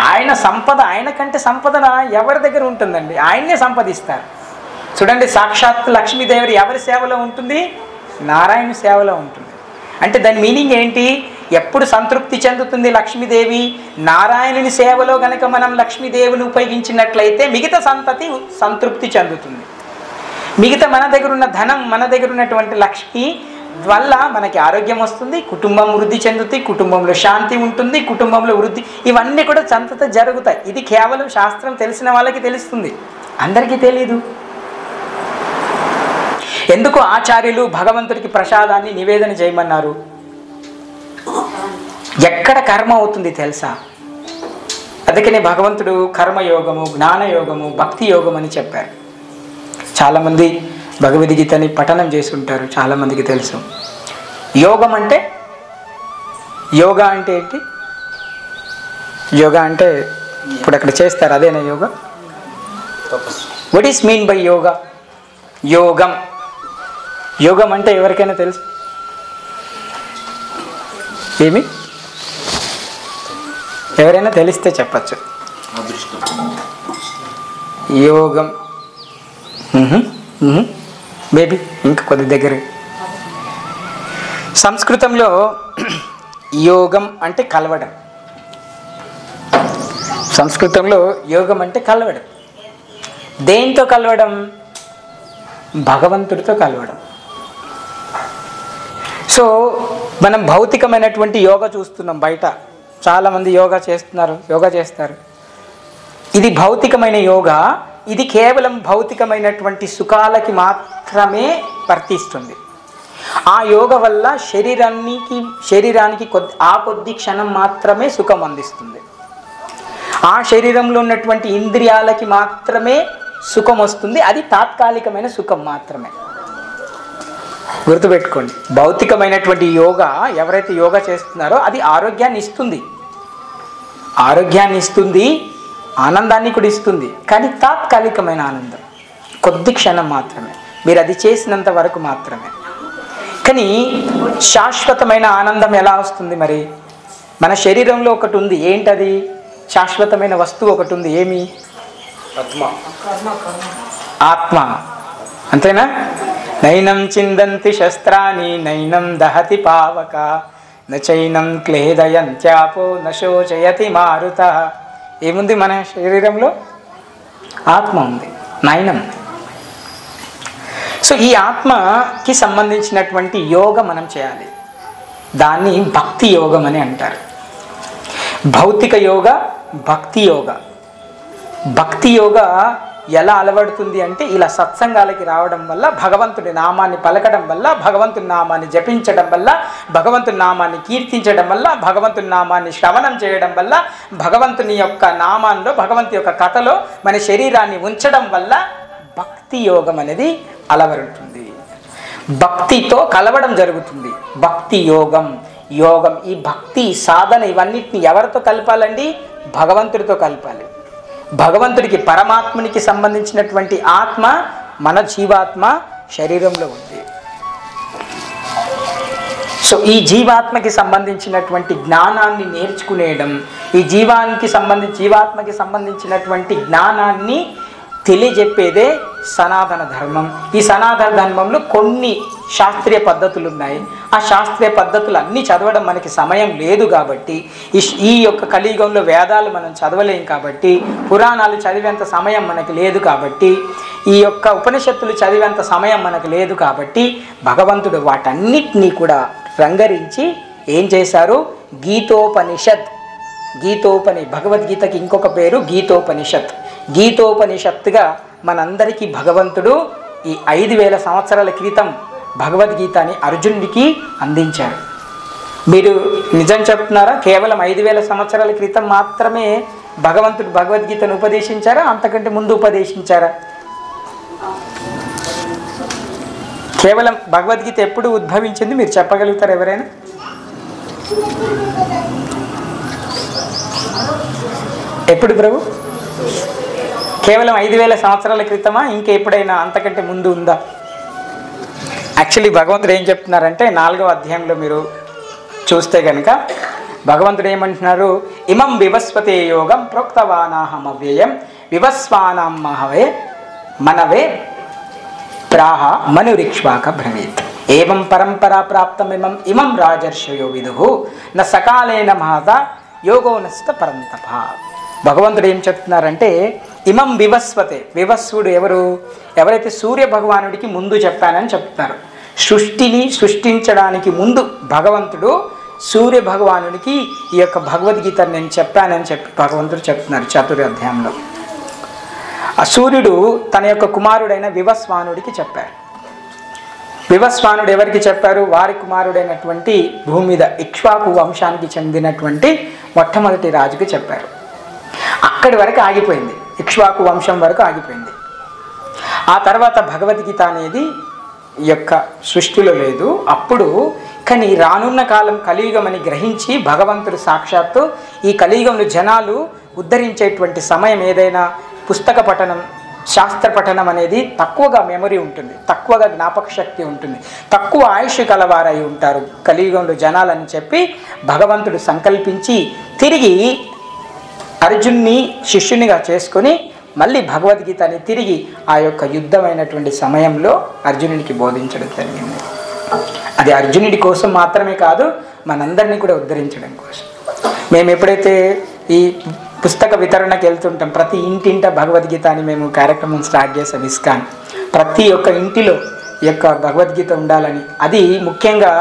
ఆయన సంపద, ఆయనకంటే సంపద ఎవరి దగ్గర ఉంటుందండి? ఆయన్నే సంపదిస్తారు. చూడండి, సాక్షాత్ లక్ష్మీదేవి ఎవరి సేవలో ఉంటుంది? నారాయణ సేవలో ఉంటుంది. అంటే దాని మీనింగ్ ఏంటి? ఎప్పుడు సంతృప్తి చెందుతుంది లక్ష్మీదేవి? నారాయణుని సేవలో గనక మనం లక్ష్మీదేవిని ఉపయోగించినట్లయితే మిగతా సంతతి సంతృప్తి చెందుతుంది. మిగతా మన దగ్గర ఉన్న ధనం, మన దగ్గర ఉన్నటువంటి లక్ష్మి వల్ల మనకి ఆరోగ్యం వస్తుంది, కుటుంబం వృద్ధి చెందుతుంది, కుటుంబంలో శాంతి ఉంటుంది, కుటుంబంలో వృద్ధి, ఇవన్నీ కూడా సంతత జరుగుతాయి. ఇది కేవలం శాస్త్రం తెలిసిన వాళ్ళకి తెలుస్తుంది, అందరికీ తెలీదు. ఎందుకు ఆచార్యులు భగవంతుడికి ప్రసాదాన్ని నివేదన చేయమన్నారు? ఎక్కడ కర్మ అవుతుంది తెలుసా? అందుకనే భగవంతుడు కర్మయోగము, జ్ఞానయోగము, భక్తి యోగం అని చెప్పారు. చాలామంది భగవద్గీతని పఠనం చేసి ఉంటారు, చాలామందికి తెలుసు. యోగం అంటే, యోగా అంటే ఏంటి? యోగా అంటే ఇప్పుడు అక్కడ చేస్తారు, అదేనా yoga? What is mean by yoga? యోగం, యోగం అంటే ఎవరికైనా తెలుసు? ఏమి? ఎవరైనా తెలిస్తే చెప్పచ్చు. యోగం బేబీ ఇంకా కొద్ది దగ్గర. సంస్కృతంలో యోగం అంటే కలవడం. సంస్కృతంలో యోగం అంటే కలవడం. దేంతో కలవడం? భగవంతుడితో కలవడం. సో మనం భౌతికమైనటువంటి యోగా చూస్తున్నాం బయట, చాలామంది యోగా చేస్తారు. ఇది భౌతికమైన యోగా. ఇది కేవలం భౌతికమైనటువంటి సుఖాలకి మాత్రమే వర్తిస్తుంది. ఆ యోగ వల్ల శరీరానికి కొద్ది క్షణం మాత్రమే సుఖం అందిస్తుంది. ఆ శరీరంలో ఉన్నటువంటి ఇంద్రియాలకి మాత్రమే సుఖం వస్తుంది. అది తాత్కాలికమైన సుఖం మాత్రమే. గుర్తుపెట్టుకోండి, భౌతికమైనటువంటి యోగా ఎవరైతే యోగా చేస్తున్నారో అది ఆరోగ్యాన్ని ఇస్తుంది, ఆనందాన్ని కూడా ఇస్తుంది. కానీ తాత్కాలికమైన ఆనందం, కొద్ది క్షణం మాత్రమే, మీరు అది చేసినంత వరకు మాత్రమే. కానీ శాశ్వతమైన ఆనందం ఎలా వస్తుంది? మరి మన శరీరంలో ఒకటి ఉంది, ఏంటది? శాశ్వతమైన వస్తువు ఒకటి ఉంది. ఏమి? ఆత్మ. అంతేనా? నైనం చిందంతి శస్త్రాన్ని నైనం దహతి పావక నైనం క్లేదయంత్యాపో నశోచయతి మారుత. ఏముంది మన శరీరంలో? ఆత్మ ఉంది, నైనం. సో ఈ ఆత్మకి సంబంధించినటువంటి యోగం మనం చేయాలి. దాన్ని భక్తి యోగం అని అంటారు. భౌతిక యోగ, భక్తి యోగ. భక్తి యోగ ఎలా అలవడుతుంది అంటే ఇలా సత్సంగాలకి రావడం వల్ల, భగవంతుడి నామాన్ని పలకడం వల్ల, భగవంతుడి నామాన్ని జపించడం వల్ల, భగవంతుడి నామాన్ని కీర్తించడం వల్ల, భగవంతుడి నామాన్ని శ్రవణం చేయడం వల్ల, భగవంతుని యొక్క నామాల్లో, భగవంతు యొక్క కథలో మన శరీరాన్ని ఉంచడం వల్ల భక్తి యోగం అనేది అలవడుతుంది. భక్తితో కలవడం జరుగుతుంది. భక్తి యోగం, ఈ భక్తి సాధన ఇవన్నిటిని ఎవరితో కలపాలండి? భగవంతుడితో కలపాలి. భగవంతుడికి, పరమాత్మునికి సంబంధించినటువంటి ఆత్మ మన జీవాత్మ శరీరంలో ఉంది. సో ఈ జీవాత్మకి సంబంధించినటువంటి జ్ఞానాన్ని నేర్చుకునేయడం, ఈ జీవాత్మకి సంబంధించినటువంటి జ్ఞానాన్ని తెలియజెప్పేదే సనాతన ధర్మం. ఈ సనాతన ధర్మంలో కొన్ని శాస్త్రీయ పద్ధతులు ఉన్నాయి. ఆ శాస్త్రీయ పద్ధతులు అన్నీ చదవడం మనకి సమయం లేదు కాబట్టి, ఈ యొక్క కలియుగంలో వేదాలు మనం చదవలేం కాబట్టి, పురాణాలు చదివేంత సమయం మనకి లేదు కాబట్టి, ఈ యొక్క ఉపనిషత్తులు చదివేంత సమయం మనకు లేదు కాబట్టి, భగవంతుడు వాటన్నిటినీ కూడా రంగరించి ఏం చేశారు? భగవద్గీతకి ఇంకొక పేరు గీతోపనిషత్. గీతోపనిషత్తుగా మనందరికీ భగవంతుడు ఈ 5000 సంవత్సరాల క్రితం భగవద్గీతని అర్జునుడికి అందించారు. మీరు నిజం చెప్తున్నారా? కేవలం 5000 సంవత్సరాల క్రితం మాత్రమే భగవంతుడు భగవద్గీతను ఉపదేశించారా? అంతకంటే ముందు ఉపదేశించారా? కేవలం భగవద్గీత ఎప్పుడు ఉద్భవించింది మీరు చెప్పగలుగుతారు ఎవరైనా? ఎప్పుడు ప్రభు? కేవలం 5000 సంవత్సరాల క్రితమా? ఇంకా ఎప్పుడైనా అంతకంటే ముందు ఉందా? యాక్చువల్లీ భగవంతుడు ఏం చెప్తున్నారంటే 4వ అధ్యాయంలో మీరు చూస్తే కనుక భగవంతుడు ఏమంటున్నారు? ఇమం వివస్వతే యోగం ప్రోక్తవానాహమవ్యయం వివస్వానాం మహవే మనవే ప్రాహ మనురిక్ష్వాక బ్రవీత్. ఏవం పరంపరా ప్రాప్తమిమం ఇమం రాజర్షయో విదుః న సకాలేన మహత యోగో నస్త పరంతప. భగవంతుడు ఏం చెప్తున్నారంటే ఇమం వివస్వతే, వివస్వుడు ఎవరైతే సూర్య భగవానుడికి ముందు చెప్పానని చెప్తున్నారు. సృష్టిని సృష్టించడానికి ముందు భగవంతుడు సూర్య భగవానుడికి ఈ యొక్క భగవద్గీతను నేను చెప్పానని చెప్పి భగవంతుడు చెప్తున్నారు చతుర్థాధ్యాయంలో. ఆ సూర్యుడు తన యొక్క కుమారుడైన వివస్వానుడికి చెప్పారు. వివస్వానుడు ఎవరికి చెప్పారు? వారి కుమారుడైనటువంటి భూమి మీద ఇక్ష్వాకు వంశానికి చెందినటువంటి మొట్టమొదటి రాజుకి చెప్పారు. అక్కడి వరకు ఆగిపోయింది, ఇక్ష్వాకు వంశం వరకు ఆగిపోయింది. ఆ తర్వాత భగవద్గీత అనేది ఈ యొక్క సృష్టిలో లేదు. అప్పుడు కానీ రానున్న కాలం కలియుగమని గ్రహించి భగవంతుడు సాక్షాత్తు ఈ కలియుగంలో జనాలు ఉద్ధరించేటువంటి సమయం ఏదైనా పుస్తక పఠనం, శాస్త్ర పఠనం అనేది తక్కువగా మెమరీ ఉంటుంది, తక్కువగా జ్ఞాపక శక్తి ఉంటుంది, తక్కువ ఆయుష్ కలవారై ఉంటారు కలియుగంలో జనాలని చెప్పి భగవంతుడు సంకల్పించి తిరిగి అర్జున్ని శిష్యునిగా చేసుకొని మళ్ళీ భగవద్గీతని తిరిగి ఆ యొక్క యుద్ధమైనటువంటి సమయంలో అర్జునుడికి బోధించడం జరిగింది. అది అర్జునుడి కోసం మాత్రమే కాదు, మనందరినీ కూడా ఉద్ధరించడం కోసం. మేము ఎప్పుడైతే ఈ పుస్తక వితరణకు వెళ్తుంటాం, ప్రతి ఇంటింట భగవద్గీత అని మేము కార్యక్రమం స్టార్ట్ చేసాం ఇస్కాన్. ప్రతి ఒక్క ఇంటిలో ఈ యొక్క భగవద్గీత ఉండాలని. అది ముఖ్యంగా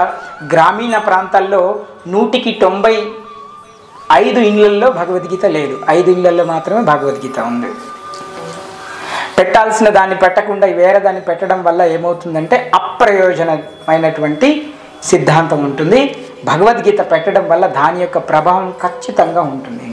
గ్రామీణ ప్రాంతాల్లో 100కి 95 ఇళ్లల్లో భగవద్గీత లేదు, 5 ఇళ్లల్లో మాత్రమే భగవద్గీత ఉంది. పెట్టాల్సిన దాన్ని పెట్టకుండా వేరే దాన్ని పెట్టడం వల్ల ఏమవుతుందంటే అప్రయోజనమైనటువంటి సిద్ధాంతం ఉంటుంది. భగవద్గీత పెట్టడం వల్ల దాని యొక్క ప్రభావం ఖచ్చితంగా ఉంటుంది.